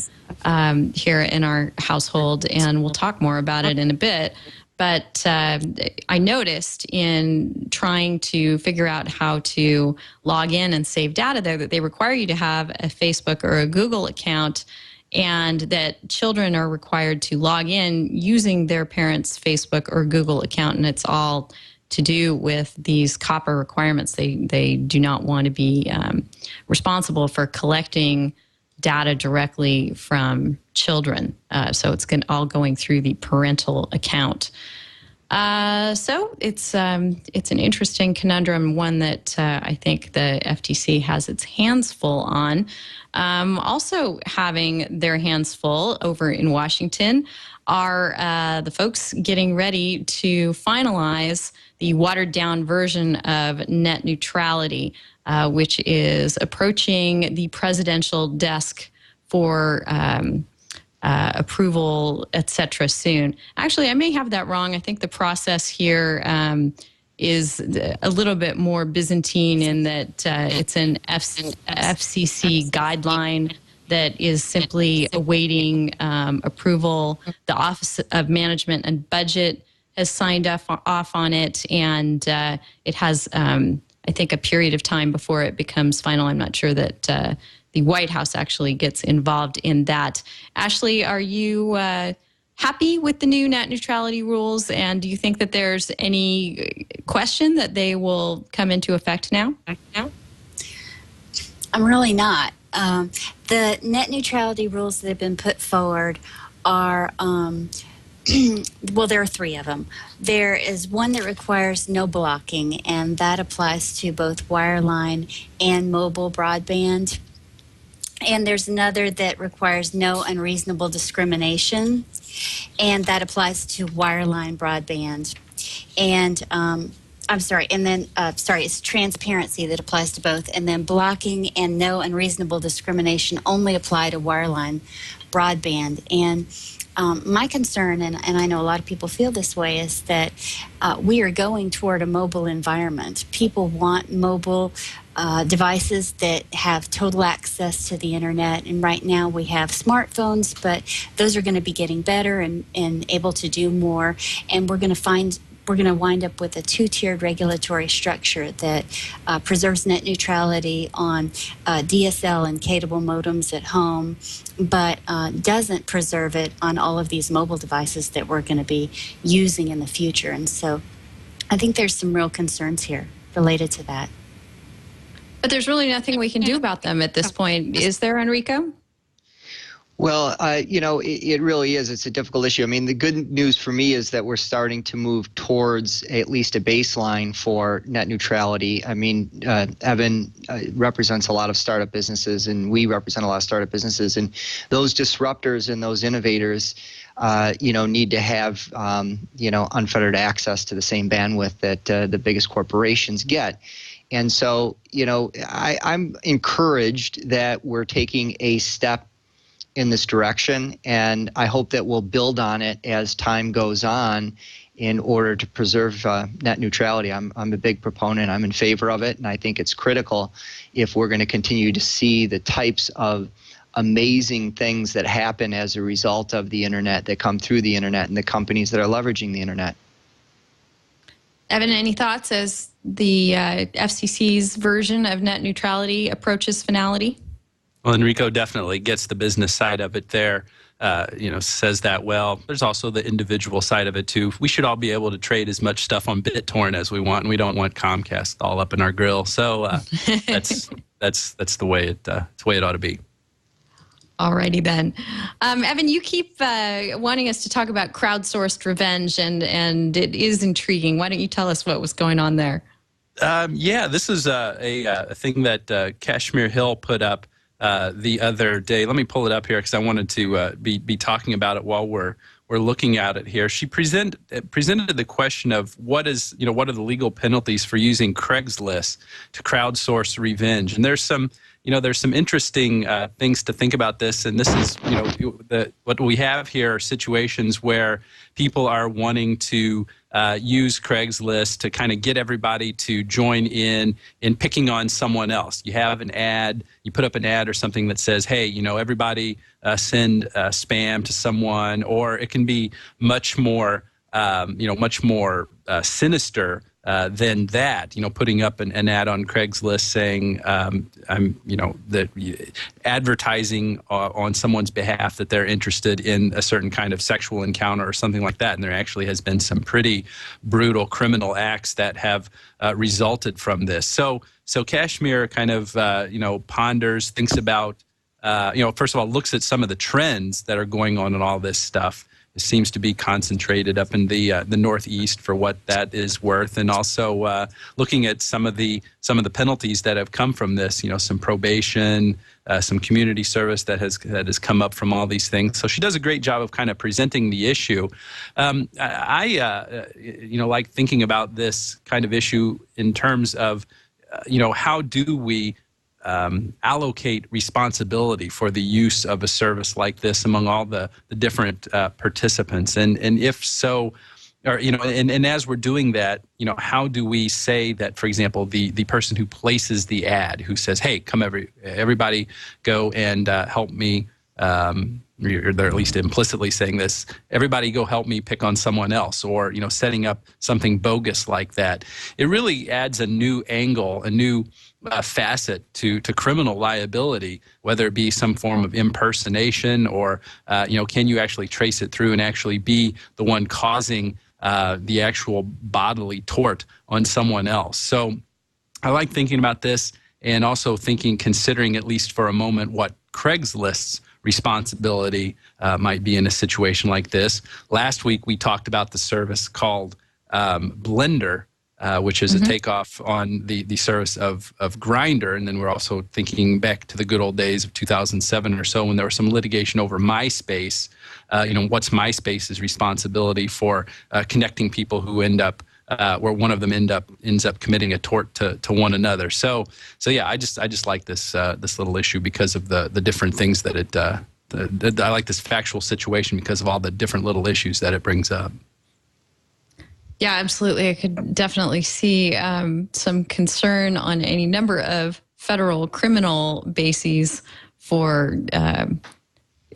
Speaker 1: here in our household, and we'll talk more about it in a bit. But I noticed in trying to figure out how to log in and save data there that they require you to have a Facebook or a Google account, and that children are required to log in using their parents' Facebook or Google account, and it's all to do with these COPPA requirements. They do not want to be responsible for collecting data directly from children. So it's all going through the parental account. So it's an interesting conundrum, one that I think the FTC has its hands full on. Also having their hands full over in Washington are the folks getting ready to finalize the watered-down version of net neutrality, which is approaching the presidential desk for approval, et cetera, soon. Actually, I may have that wrong. I think the process here is a little bit more Byzantine in that it's an FCC guideline that is simply awaiting approval. The Office of Management and Budget has signed off on it, and it has, I think, a period of time before it becomes final. I'm not sure that the White House actually gets involved in that. Ashley, are you happy with the new net neutrality rules, and do you think that there's any question that they will come into effect now?
Speaker 5: I'm really not. The net neutrality rules that have been put forward are, well, there are three of them. There is one that requires no blocking, and that applies to both wireline and mobile broadband. And there's another that requires no unreasonable discrimination, and that applies to wireline broadband. And it's transparency that applies to both. And then blocking and no unreasonable discrimination only apply to wireline broadband. And my concern, and I know a lot of people feel this way, is that we are going toward a mobile environment. People want mobile devices that have total access to the internet. And right now we have smartphones, but those are going to be getting better and able to do more. And we're going to wind up with a two-tiered regulatory structure that preserves net neutrality on DSL and cable modems at home, but doesn't preserve it on all of these mobile devices that we're going to be using in the future. And so I think there's some real concerns here related to that.
Speaker 1: But there's really nothing we can do about them at this point, is there, Enrico?
Speaker 6: Well, it really is. It's a difficult issue. I mean, the good news for me is that we're starting to move towards at least a baseline for net neutrality. I mean, Evan represents a lot of startup businesses, and we represent a lot of startup businesses, and those disruptors and those innovators, need to have, unfettered access to the same bandwidth that the biggest corporations get. And so, I'm encouraged that we're taking a step in this direction, and I hope that we'll build on it as time goes on in order to preserve net neutrality. I'm a big proponent. I'm in favor of it, and I think it's critical if we're going to continue to see the types of amazing things that happen as a result of the internet, that come through the internet, and the companies that are leveraging the internet.
Speaker 1: Evan, any thoughts as the FCC's version of net neutrality approaches finality?
Speaker 7: Well, Enrico definitely gets the business side of it there, says that well. There's also the individual side of it, too. We should all be able to trade as much stuff on BitTorrent as we want, and we don't want Comcast all up in our grill. So that's the way it ought to be.
Speaker 1: Alrighty then. Evan, you keep wanting us to talk about crowdsourced revenge, and it is intriguing. Why don't you tell us what was going on there?
Speaker 7: This is a thing that Kashmir Hill put up the other day. Let me pull it up here because I wanted to be talking about it while we're we're looking at it here. She presented the question of what are the legal penalties for using Craigslist to crowdsource revenge, and there's some interesting things to think about this. And this is, what we have here are situations where people are wanting to use Craigslist to kind of get everybody to join in picking on someone else. You have an ad, you put up an ad or something that says, hey, everybody send spam to someone, or it can be much more sinister than that, putting up an ad on Craigslist saying, that advertising on someone's behalf that they're interested in a certain kind of sexual encounter or something like that. And there actually has been some pretty brutal criminal acts that have resulted from this. So Kashmir kind of, ponders, thinks about, first of all, looks at some of the trends that are going on in all this stuff. It seems to be concentrated up in the Northeast for what that is worth, and also looking at some of the penalties that have come from this. Some probation, some community service that has come up from all these things. So she does a great job of kind of presenting the issue. I like thinking about this kind of issue in terms of how do we allocate responsibility for the use of a service like this among all the different participants, and if so, or and as we're doing that, how do we say that, for example, the person who places the ad, who says, hey, come everybody go and help me, or they're at least implicitly saying this, everybody go help me pick on someone else, or setting up something bogus like that. It really adds a new angle, a new facet to criminal liability, whether it be some form of impersonation or can you actually trace it through and actually be the one causing the actual bodily tort on someone else. So I like thinking about this, and also considering at least for a moment what Craigslist's responsibility might be in a situation like this. Last week we talked about the service called Blender, which is a takeoff on the service of Grindr. And then we're also thinking back to the good old days of 2007 or so, when there was some litigation over MySpace. What's MySpace's responsibility for connecting people who end up, where one of them ends up committing a tort to one another. So yeah, I just like this little issue because of the different things that it. I like this factual situation because of all the different little issues that it brings up.
Speaker 1: Yeah, absolutely. I could definitely see some concern on any number of federal criminal bases for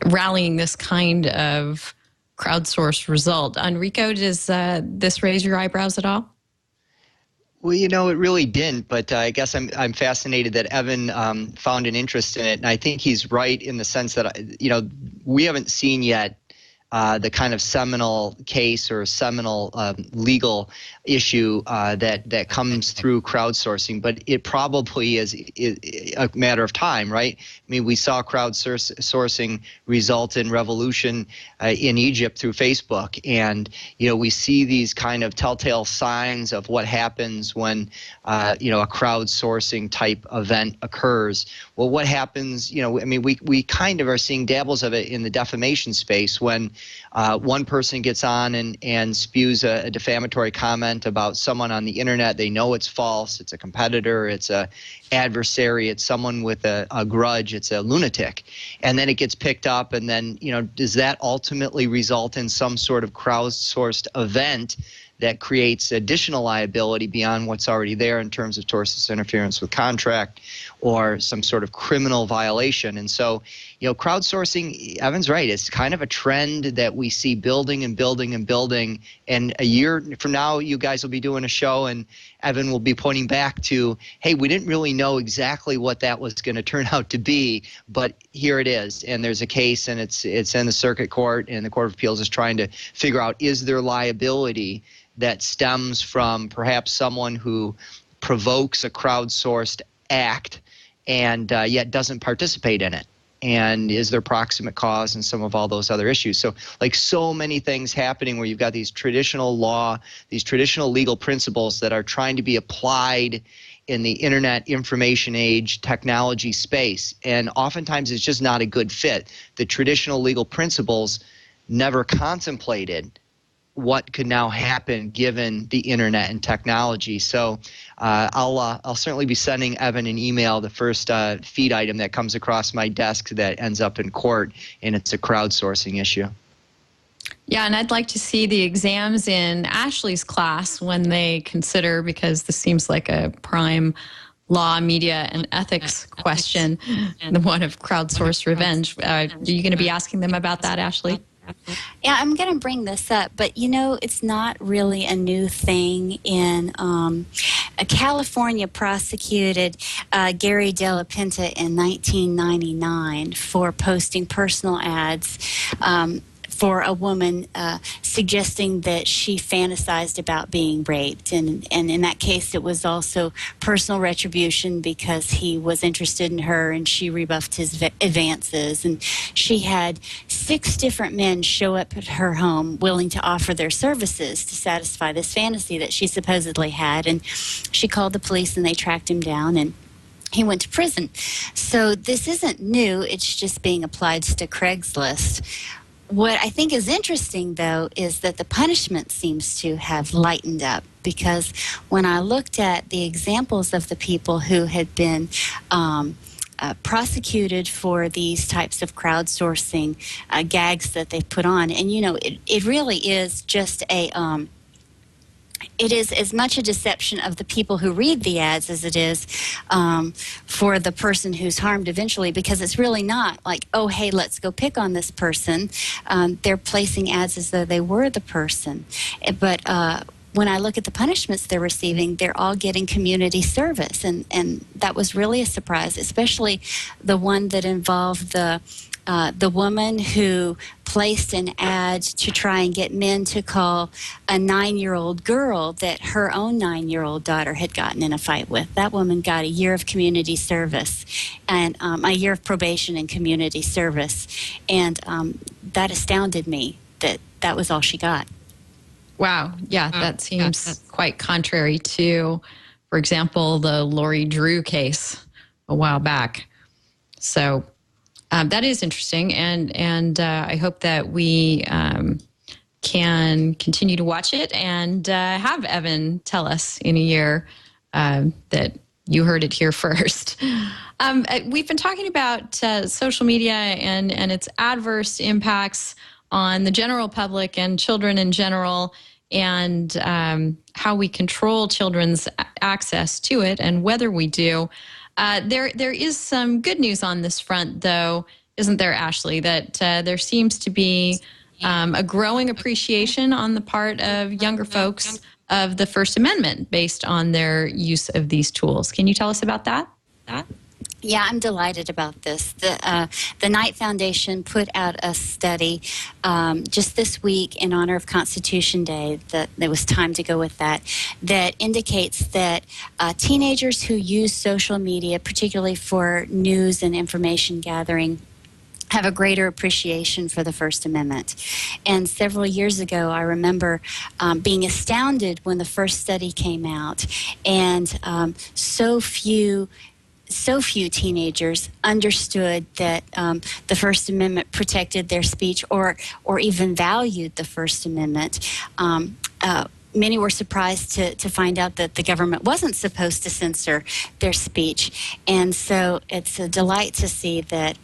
Speaker 1: rallying this kind of crowdsourced result. Enrico, does this raise your eyebrows at all?
Speaker 6: Well, it really didn't, but I guess I'm fascinated that Evan found an interest in it, and I think he's right in the sense that we haven't seen yet the kind of seminal case or seminal legal issue that comes through crowdsourcing, but it probably is a matter of time, right? I mean, we saw crowdsourcing result in revolution in Egypt through Facebook, and we see these kind of telltale signs of what happens when a crowdsourcing type event occurs. Well, what happens? We kind of are seeing dabbles of it in the defamation space when one person gets on and spews a defamatory comment about someone on the internet. They know it's false. It's a competitor. It's a adversary. It's someone with a grudge. It's a lunatic. And then it gets picked up. And then, does that ultimately result in some sort of crowdsourced event that creates additional liability beyond what's already there in terms of tortious interference with contract or some sort of criminal violation? And so, crowdsourcing, Evan's right, it's kind of a trend that we see building and building and building. And a year from now, you guys will be doing a show and Evan will be pointing back to, hey, we didn't really know exactly what that was going to turn out to be, but here it is. And there's a case, and it's in the circuit court, and the Court of Appeals is trying to figure out, is there liability that stems from perhaps someone who provokes a crowdsourced act and yet doesn't participate in it? And is there proximate cause and some of all those other issues? So like so many things happening where you've got these traditional law, these traditional legal principles that are trying to be applied in the internet information age technology space. And oftentimes it's just not a good fit. The traditional legal principles never contemplated what could now happen given the internet and technology. So I'll certainly be sending Evan an email, the first feed item that comes across my desk that ends up in court, and it's a crowdsourcing issue.
Speaker 1: Yeah, and I'd like to see the exams in Ashley's class when they consider, because this seems like a prime law, media, and ethics question, the one of crowdsourced revenge. Are you going to be asking them about that, Ashley?
Speaker 5: Yeah, I'm going to bring this up, but it's not really a new thing. California prosecuted Gary Della Pinta in 1999 for posting personal ads for a woman suggesting that she fantasized about being raped. And in that case, it was also personal retribution because he was interested in her and she rebuffed his advances. And she had 6 different men show up at her home willing to offer their services to satisfy this fantasy that she supposedly had. And she called the police and they tracked him down, and he went to prison. So this isn't new. It's just being applied to Craigslist. What I think is interesting, though, is that the punishment seems to have lightened up, because when I looked at the examples of the people who had been prosecuted for these types of crowdsourcing gags that they put on, and it really is just it is as much a deception of the people who read the ads as it is for the person who's harmed eventually, because it's really not like, oh, hey, let's go pick on this person. They're placing ads as though they were the person. But when I look at the punishments they're receiving, they're all getting community service. And that was really a surprise, especially the one that involved the woman who placed an ad to try and get men to call a 9-year-old girl that her own 9-year-old daughter had gotten in a fight with. That woman got a year of community service and a year of probation and community service. And that astounded me that was all she got.
Speaker 1: Wow. Yeah, that seems quite contrary to, for example, the Lori Drew case a while back. So that is interesting, and I hope that we can continue to watch it and have Evan tell us in a year that you heard it here first. We've been talking about social media and its adverse impacts on the general public and children in general, and how we control children's access to it and whether we do. There is some good news on this front, though, isn't there, Ashley, that there seems to be a growing appreciation on the part of younger folks of the First Amendment based on their use of these tools. Can you tell us about that?
Speaker 5: Yeah, I'm delighted about this. The Knight Foundation put out a study just this week in honor of Constitution Day, that there was time to go with that indicates that teenagers who use social media, particularly for news and information gathering, have a greater appreciation for the First Amendment. And several years ago, I remember being astounded when the first study came out, and so few teenagers understood that the First Amendment protected their speech or even valued the First Amendment. Many were surprised to find out that the government wasn't supposed to censor their speech. And so it's a delight to see that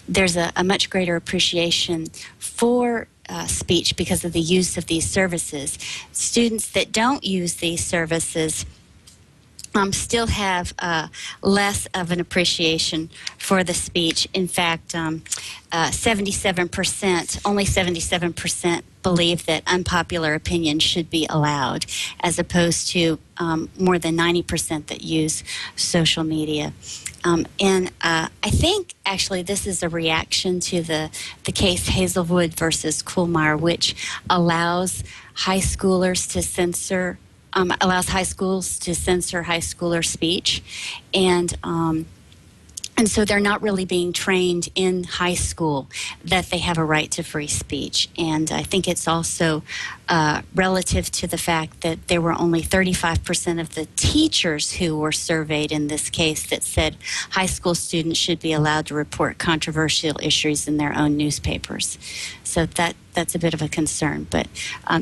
Speaker 5: there's a much greater appreciation for speech because of the use of these services. Students that don't use these services still have less of an appreciation for the speech. In fact, 77%, only 77% believe that unpopular opinion should be allowed, as opposed to more than 90% that use social media. And I think, actually, this is a reaction to the case Hazelwood versus Kuhlmeyer, which allows high schoolers to censor high schools to censor high schooler speech. And And so they're not really being trained in high school that they have a right to free speech. And I think it's also relative to the fact that there were only 35% of the teachers who were surveyed in this case that said high school students should be allowed to report controversial issues in their own newspapers. So that's a bit of a concern. But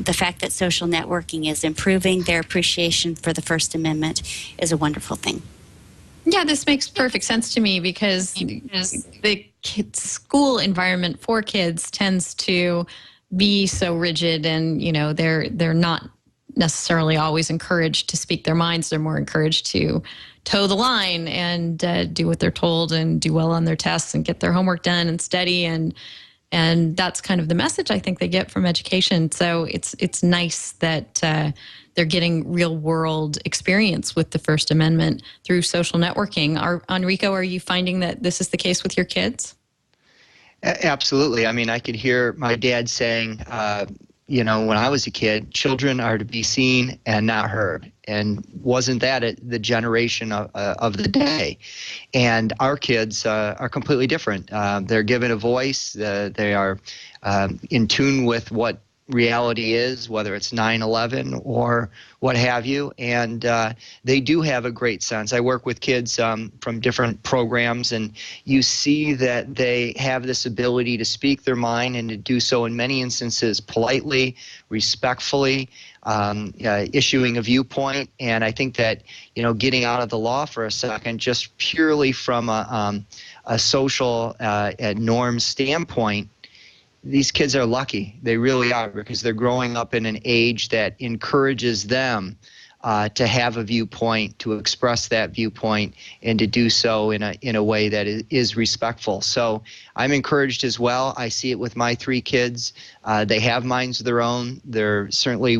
Speaker 5: the fact that social networking is improving their appreciation for the First Amendment is a wonderful thing.
Speaker 1: Yeah, this makes perfect sense to me because the school environment for kids tends to be so rigid, and they're not necessarily always encouraged to speak their minds. They're more encouraged to toe the line and do what they're told and do well on their tests and get their homework done and study, and that's kind of the message I think they get from education. So it's nice that they're getting real world experience with the First Amendment through social networking. Enrico, are you finding that this is the case with your kids?
Speaker 6: Absolutely. I mean, I could hear my dad saying, when I was a kid, children are to be seen and not heard. And wasn't that the generation of the day? And our kids are completely different. They're given a voice. They are in tune with what reality is, whether it's 9/11 or what have you, and they do have a great sense. I work with kids from different programs, and you see that they have this ability to speak their mind and to do so in many instances politely, respectfully, issuing a viewpoint. And I think that, getting out of the law for a second, just purely from a social norm standpoint, these kids are lucky. They really are, because they're growing up in an age that encourages them to have a viewpoint, to express that viewpoint, and to do so in a way that is respectful. So I'm encouraged as well. I see it with my 3 kids. They have minds of their own. They're certainly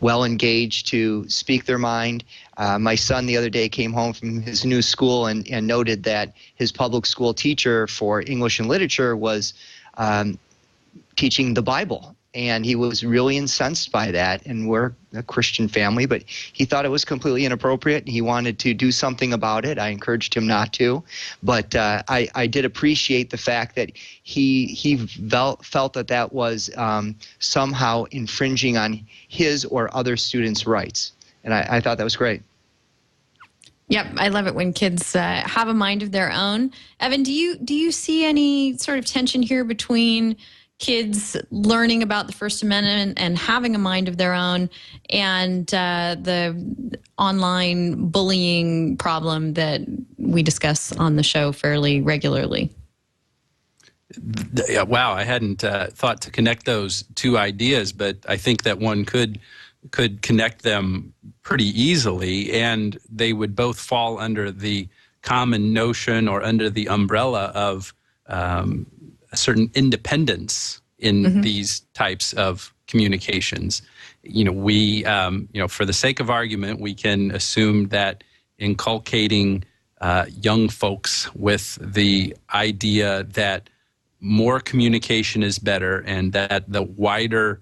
Speaker 6: well engaged to speak their mind. My son the other day came home from his new school and noted that his public school teacher for English and literature was teaching the Bible, and he was really incensed by that. And we're a Christian family, but he thought it was completely inappropriate, and he wanted to do something about it. I encouraged him not to, but I did appreciate the fact that he felt that was somehow infringing on his or other students' rights, and I thought that was great.
Speaker 1: Yep, I love it when kids have a mind of their own. Evan, do you see any sort of tension here between kids learning about the First Amendment and having a mind of their own and the online bullying problem that we discuss on the show fairly regularly?
Speaker 7: Wow, I hadn't thought to connect those two ideas, but I think that one could connect them pretty easily, and they would both fall under the common notion or under the umbrella of a certain independence in these types of communications. We, for the sake of argument, we can assume that inculcating young folks with the idea that more communication is better and that the wider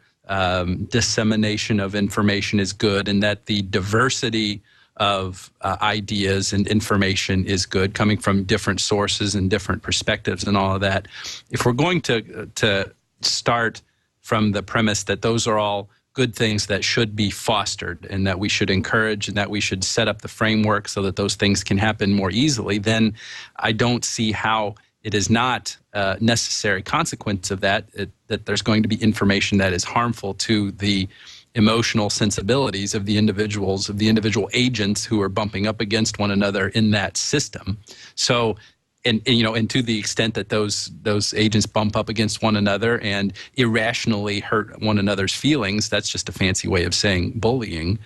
Speaker 7: dissemination of information is good, and that the diversity of ideas and information is good, coming from different sources and different perspectives and all of that. If we're going to start from the premise that those are all good things that should be fostered and that we should encourage and that we should set up the framework so that those things can happen more easily, then I don't see how it is not a necessary consequence of that, that there's going to be information that is harmful to the emotional sensibilities of the individuals, of the individual agents who are bumping up against one another in that system. So, and to the extent that those agents bump up against one another and irrationally hurt one another's feelings, that's just a fancy way of saying bullying,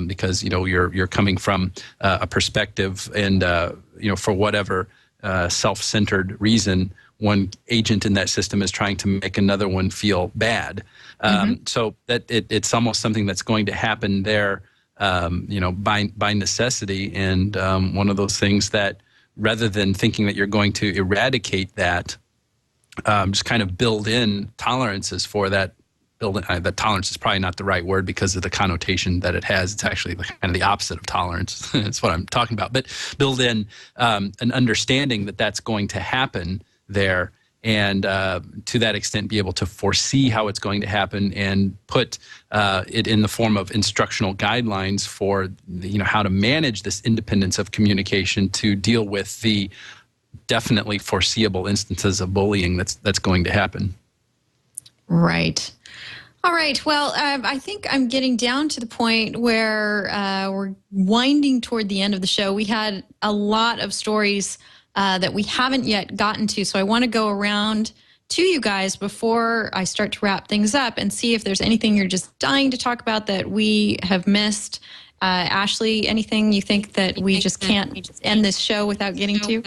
Speaker 7: because you're coming from a perspective and for whatever self-centered reason, one agent in that system is trying to make another one feel bad. So that it's almost something that's going to happen there, by necessity. And one of those things that, rather than thinking that you're going to eradicate that, just kind of build in tolerances for that build in, that tolerance is probably not the right word because of the connotation that it has. It's actually kind of the opposite of tolerance. That's what I'm talking about. But build in an understanding that that's going to happen there, and to that extent be able to foresee how it's going to happen and put it in the form of instructional guidelines for how to manage this independence of communication to deal with the definitely foreseeable instances of bullying that's going to happen.
Speaker 1: Right. All right. Well, I think I'm getting down to the point where we're winding toward the end of the show. We had a lot of stories that we haven't yet gotten to, so I want to go around to you guys before I start to wrap things up and see if there's anything you're just dying to talk about that we have missed. Ashley, anything you think that we just can't end this show without getting to?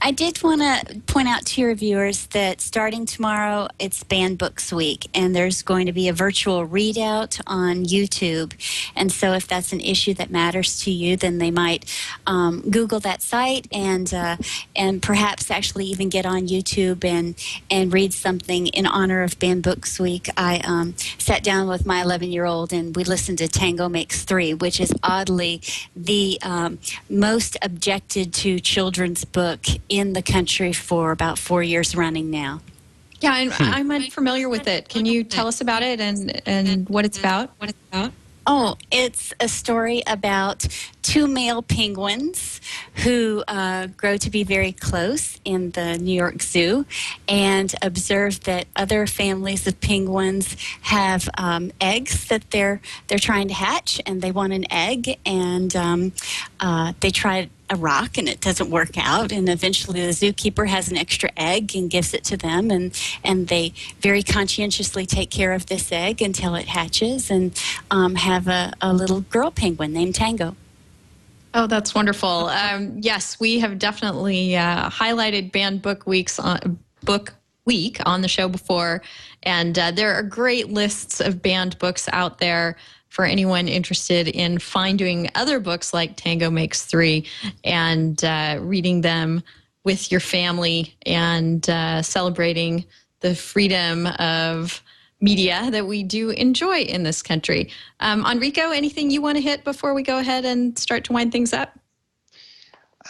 Speaker 5: I did want to point out to your viewers that starting tomorrow, it's Banned Books Week, and there's going to be a virtual readout on YouTube. And so if that's an issue that matters to you, then they might Google that site and perhaps actually even get on YouTube and read something in honor of Banned Books Week. I sat down with my 11-year-old and we listened to Tango Makes Three, which is oddly the most objected to children's book in the country for about 4 years running now.
Speaker 1: Yeah, and I'm unfamiliar with it. Can you tell us about it and what it's about?
Speaker 5: Oh, it's a story about two male penguins who grow to be very close in the New York Zoo and observe that other families of penguins have eggs that they're trying to hatch, and they want an egg, and they try a rock and it doesn't work out, and eventually the zookeeper has an extra egg and gives it to them, and they very conscientiously take care of this egg until it hatches and have a little girl penguin named Tango.
Speaker 1: Oh, that's wonderful. Yes, we have definitely highlighted Banned Book Week on the show before, and there are great lists of banned books out there for anyone interested in finding other books like Tango Makes Three and reading them with your family and celebrating the freedom of media that we do enjoy in this country. Enrico, anything you want to hit before we go ahead and start to wind things up?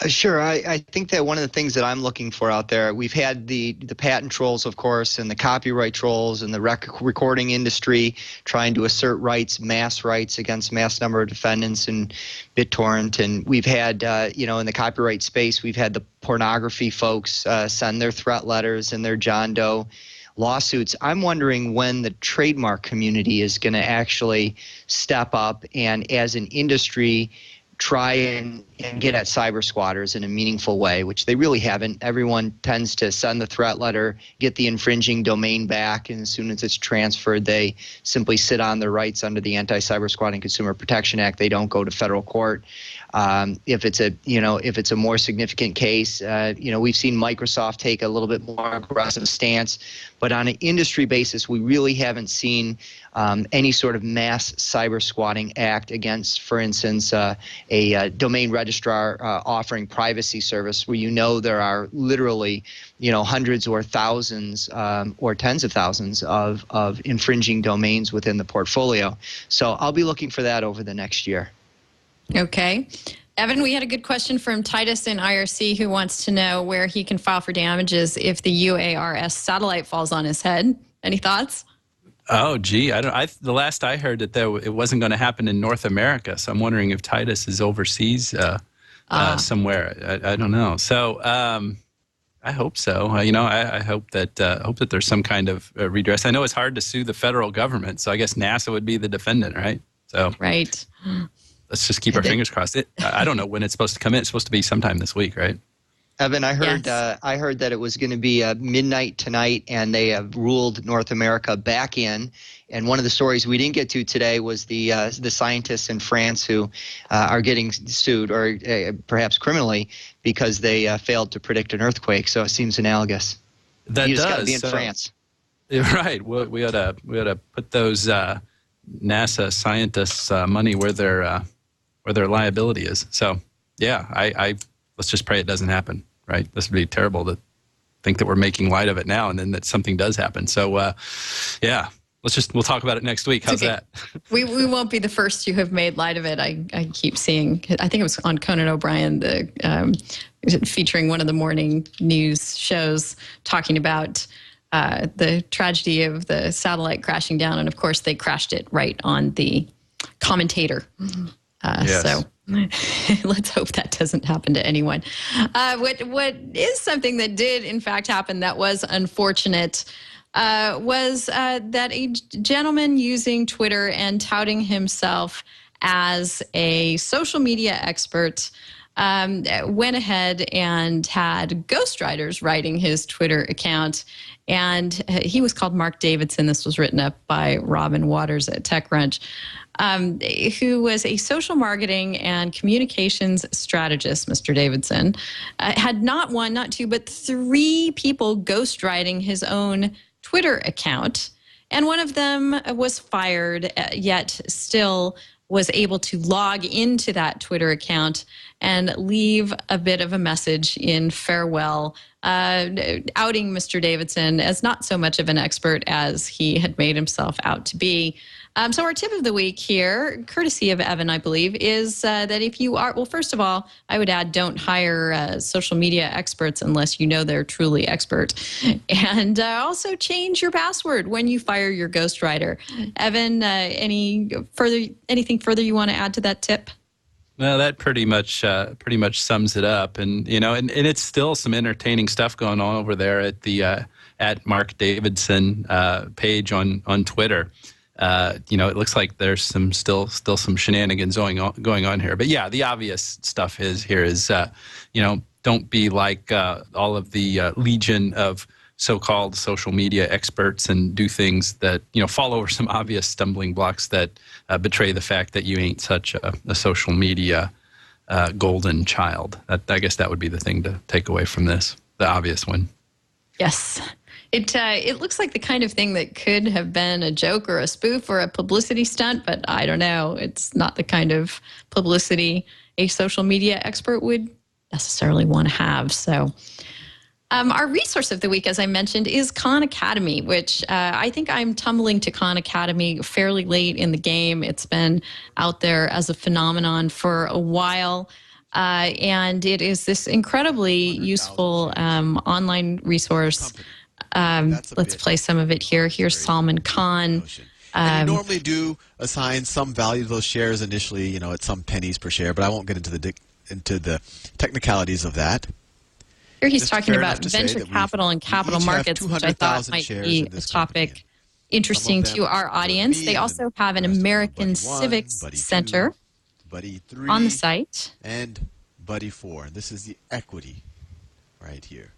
Speaker 6: Sure. I think that one of the things that I'm looking for out there, we've had the patent trolls, of course, and the copyright trolls and the recording industry trying to assert mass rights against mass number of defendants in BitTorrent. And we've had, in the copyright space, we've had the pornography folks send their threat letters and their John Doe lawsuits. I'm wondering when the trademark community is going to actually step up and, as an industry, try and get at cyber squatters in a meaningful way, which they really haven't. Everyone tends to send the threat letter, get the infringing domain back, and as soon as it's transferred, they simply sit on their rights under the Anti-Cyber Squatting Consumer Protection Act. They don't go to federal court. If it's a more significant case, we've seen Microsoft take a little bit more aggressive stance, but on an industry basis, we really haven't seen any sort of mass cyber squatting act against, for instance, a domain registrar offering privacy service where there are literally hundreds or thousands or tens of thousands of infringing domains within the portfolio. So I'll be looking for that over the next year.
Speaker 1: Okay. Evan, we had a good question from Titus in IRC who wants to know where he can file for damages if the UARS satellite falls on his head. Any thoughts?
Speaker 7: Oh, gee, the last I heard that it wasn't going to happen in North America, so I'm wondering if Titus is overseas somewhere. I don't know. So I hope so. I hope that there's some kind of redress. I know it's hard to sue the federal government, so I guess NASA would be the defendant, right? So
Speaker 1: right.
Speaker 7: Let's just keep our fingers crossed. I don't know when it's supposed to come in. It's supposed to be sometime this week, right?
Speaker 6: Evan, I heard
Speaker 1: Yes.
Speaker 6: I heard that it was going to be midnight tonight, and they have ruled North America back in. And one of the stories we didn't get to today was the scientists in France who are getting sued, or perhaps criminally, because they failed to predict an earthquake. So it seems analogous.
Speaker 7: That
Speaker 6: you just
Speaker 7: does.
Speaker 6: got to be in France.
Speaker 7: Right. We ought to put those NASA scientists' money where their liability is. So yeah, I let's just pray it doesn't happen. Right. This would be terrible think that we're making light of it now, and then that something does happen. So, yeah. We'll talk about it next week. How's that?
Speaker 1: We won't be the first to have made light of it. I keep seeing, I think it was on Conan O'Brien, featuring one of the morning news shows, talking about the tragedy of the satellite crashing down. And of course, they crashed it right on the commentator.
Speaker 7: Yes.
Speaker 1: So let's hope that doesn't happen to anyone. What is something that did, in fact, happen that was unfortunate was that a gentleman using Twitter and touting himself as a social media expert went ahead and had ghostwriters writing his Twitter account. And he was called Mark Davidson. This was written up by Robin Waters at TechCrunch, who was a social marketing and communications strategist, Mr. Davidson. Had not one, not two, but three people ghostwriting his own Twitter account, and one of them was fired, yet still was able to log into that Twitter account and leave a bit of a message in farewell, outing Mr. Davidson as not so much of an expert as he had made himself out to be. So our tip of the week here, courtesy of Evan, I believe, is that if you are, well, first of all, I would add, don't hire social media experts unless you know they're truly expert. And also change your password when you fire your ghostwriter. Evan, anything further you want to add to that tip?
Speaker 7: Well, that pretty much sums it up, and and it's still some entertaining stuff going on over there at the at Mark Davidson page on Twitter. It looks like there's still some shenanigans going on here. But yeah, the obvious stuff is don't be like all of the legion of so-called social media experts and do things that fall over some obvious stumbling blocks that betray the fact that you ain't such a social media golden child. I guess that would be the thing to take away from this, the obvious one.
Speaker 1: Yes. It looks like the kind of thing that could have been a joke or a spoof or a publicity stunt, but I don't know. It's not the kind of publicity a social media expert would necessarily want to have. So our resource of the week, as I mentioned, is Khan Academy, which I think I'm tumbling to Khan Academy fairly late in the game. It's been out there as a phenomenon for a while. And it is this incredibly useful online resource. Let's play some of it here. Here's Salman Khan.
Speaker 8: And you normally do assign some value to those shares initially, at some pennies per share, but I won't get into the technicalities of that.
Speaker 1: Here he's talking about venture capital and capital markets, which I thought might be a topic interesting to our audience. They also have an American Civics Center on the site.
Speaker 8: And Buddy 4. This is the equity right here.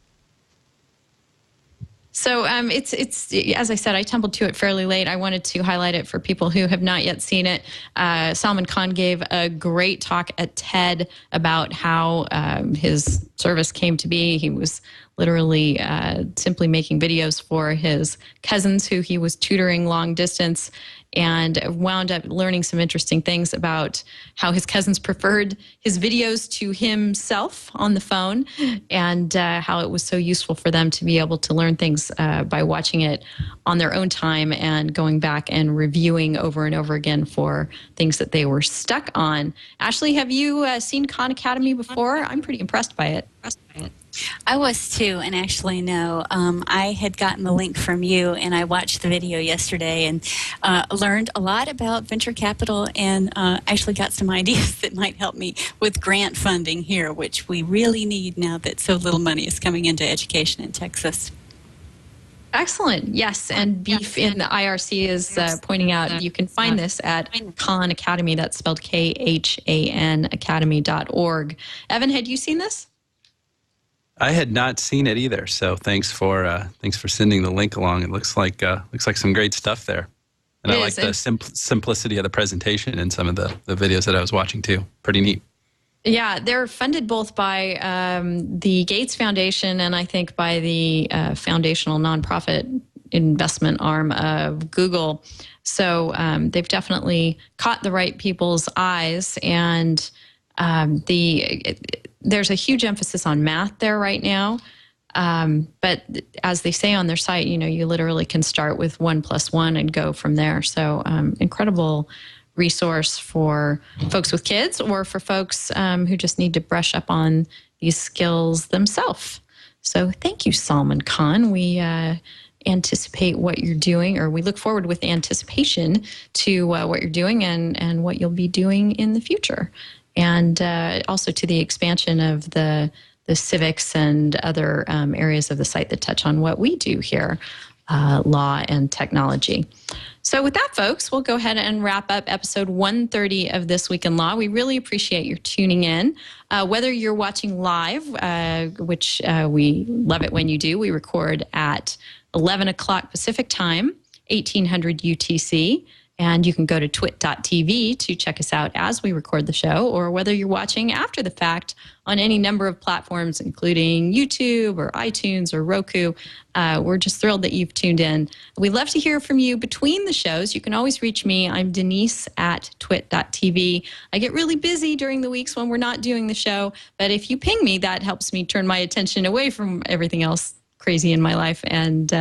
Speaker 1: So it's as I said, I tumbled to it fairly late. I wanted to highlight it for people who have not yet seen it. Salman Khan gave a great talk at TED about how his service came to be. He was literally simply making videos for his cousins who he was tutoring long distance, and wound up learning some interesting things about how his cousins preferred his videos to himself on the phone, and how it was so useful for them to be able to learn things by watching it on their own time and going back and reviewing over and over again for things that they were stuck on. Ashley, have you seen Khan Academy before? I'm pretty impressed by it.
Speaker 5: I was too, and actually, no. I had gotten the link from you, and I watched the video yesterday and learned a lot about venture capital, and actually got some ideas that might help me with grant funding here, which we really need now that so little money is coming into education in Texas.
Speaker 1: Excellent. Yes, and Beef in the IRC is pointing out you can find this at Khan Academy. That's spelled KHAN academy.org. Evan, had you seen this?
Speaker 7: I had not seen it either, so thanks for sending the link along. It looks like some great stuff there, and I like the simplicity of the presentation in some of the videos that I was watching too. Pretty neat.
Speaker 1: Yeah, they're funded both by the Gates Foundation and I think by the foundational nonprofit investment arm of Google. So they've definitely caught the right people's eyes, and there's a huge emphasis on math there right now. But as they say on their site, you literally can start with 1 + 1 and go from there. So incredible resource for folks with kids or for folks who just need to brush up on these skills themselves. So thank you, Salman Khan. We anticipate what you're doing, or we look forward with anticipation to what you're doing and what you'll be doing in the future. And also to the expansion of the civics and other areas of the site that touch on what we do here, law and technology. So with that, folks, we'll go ahead and wrap up episode 130 of This Week in Law. We really appreciate your tuning in. Whether you're watching live, which we love it when you do, we record at 11 o'clock Pacific time, 1800 UTC. And you can go to twit.tv to check us out as we record the show, or whether you're watching after the fact on any number of platforms, including YouTube or iTunes or Roku. We're just thrilled that you've tuned in. We'd love to hear from you between the shows. You can always reach me. I'm Denise at twit.tv. I get really busy during the weeks when we're not doing the show, but if you ping me, that helps me turn my attention away from everything else crazy in my life and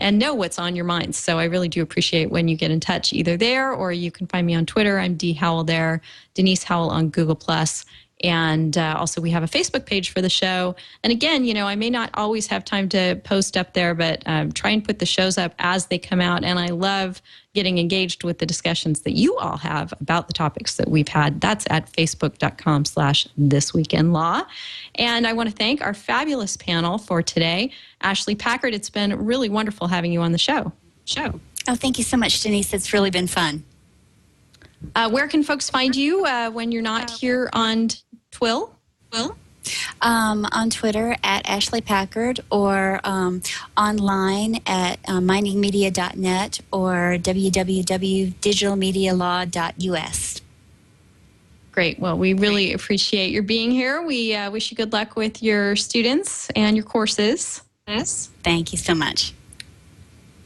Speaker 1: know what's on your minds. So I really do appreciate when you get in touch either there, or you can find me on Twitter. I'm D Howell there, Denise Howell on Google+. And also we have a Facebook page for the show. And again, I may not always have time to post up there, but try and put the shows up as they come out. And I love getting engaged with the discussions that you all have about the topics that we've had. That's at facebook.com/thisweekinlaw. And I want to thank our fabulous panel for today. Ashley Packard, it's been really wonderful having you on the show.
Speaker 5: Oh, thank you so much, Denise. It's really been fun.
Speaker 1: Where can folks find you when you're not here on TWiL?
Speaker 5: On Twitter at Ashley Packard, or online at mindingmedia.net or www.digitalmedialaw.us.
Speaker 1: Great. Well, we really appreciate your being here. We wish you good luck with your students and your courses.
Speaker 5: Yes. Thank you so much.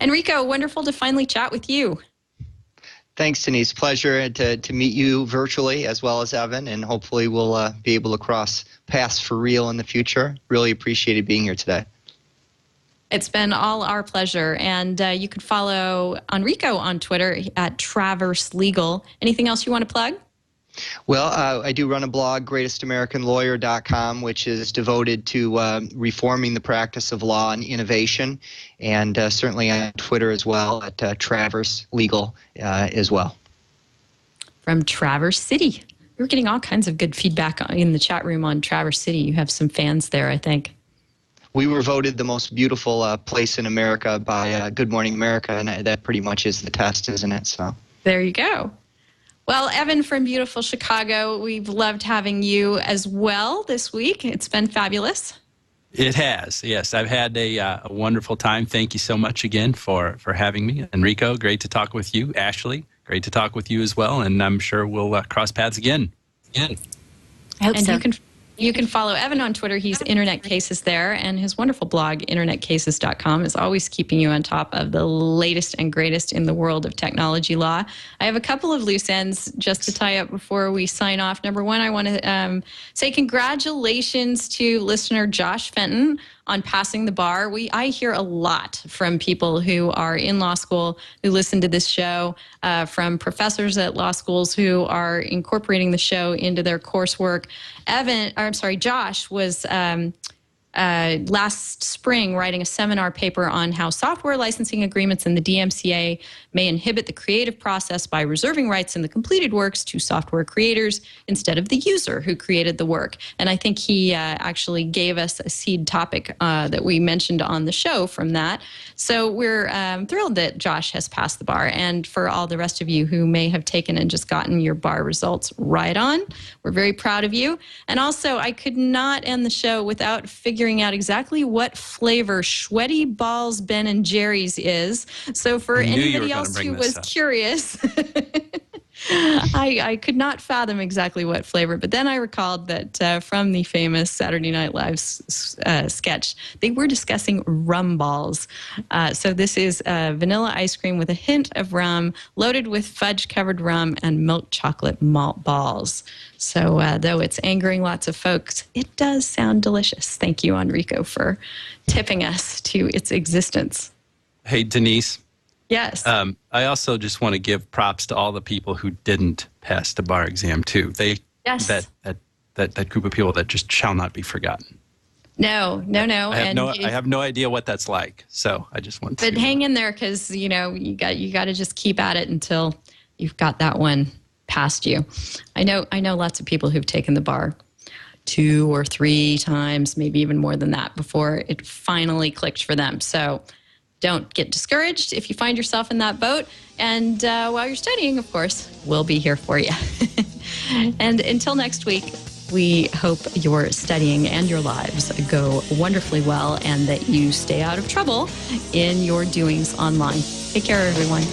Speaker 1: Enrico, wonderful to finally chat with you.
Speaker 6: Thanks, Denise. Pleasure to meet you virtually as well as Evan, and hopefully we'll be able to cross paths for real in the future. Really appreciated being here today.
Speaker 1: It's been all our pleasure. And you can follow Enrico on Twitter at Traverse Legal. Anything else you want to plug?
Speaker 6: Well, I do run a blog, greatestamericanlawyer.com, which is devoted to reforming the practice of law and innovation, and certainly on Twitter as well at Traverse Legal as well.
Speaker 1: From Traverse City. We're getting all kinds of good feedback in the chat room on Traverse City. You have some fans there, I think.
Speaker 6: We were voted the most beautiful place in America by Good Morning America, and that pretty much is the test, isn't it? So
Speaker 1: there you go. Well, Evan from beautiful Chicago, we've loved having you as well this week. It's been fabulous.
Speaker 7: It has, yes. I've had a wonderful time. Thank you so much again for having me. Enrico, great to talk with you. Ashley, great to talk with you as well. And I'm sure we'll cross paths again.
Speaker 5: I hope
Speaker 1: and
Speaker 5: so.
Speaker 1: You can follow Evan on Twitter. He's Internet Cases there, and his wonderful blog, internetcases.com, is always keeping you on top of the latest and greatest in the world of technology law. I have a couple of loose ends just to tie up before we sign off. Number one, I want to say congratulations to listener Josh Fenton on passing the bar. I hear a lot from people who are in law school who listen to this show, from professors at law schools who are incorporating the show into their coursework. Josh was last spring writing a seminar paper on how software licensing agreements in the DMCA may inhibit the creative process by reserving rights in the completed works to software creators instead of the user who created the work. And I think he actually gave us a seed topic that we mentioned on the show from that. So we're thrilled that Josh has passed the bar. And for all the rest of you who may have taken and just gotten your bar results right on, we're very proud of you. And also, I could not end the show without figuring out exactly what flavor Schweddy Balls Ben & Jerry's is. So for anybody else who was curious, I could not fathom exactly what flavor, but then I recalled that from the famous Saturday Night Live sketch, they were discussing rum balls. So this is vanilla ice cream with a hint of rum, loaded with fudge-covered rum and milk chocolate malt balls. So though it's angering lots of folks, it does sound delicious. Thank you, Enrico, for tipping us to its existence.
Speaker 7: Hey, Denise.
Speaker 1: Yes.
Speaker 7: I also just want to give props to all the people who didn't pass the bar exam too.
Speaker 1: Yes.
Speaker 7: That group of people that just shall not be forgotten.
Speaker 1: No.
Speaker 7: I have no idea what that's like. So I just want to.
Speaker 1: But hang in there, because you got to just keep at it until you've got that one past you. I know lots of people who've taken the bar 2 or 3 times, maybe even more than that, before it finally clicked for them. So don't get discouraged if you find yourself in that boat. And while you're studying, of course, we'll be here for you. And until next week, we hope your studying and your lives go wonderfully well, and that you stay out of trouble in your doings online. Take care, everyone.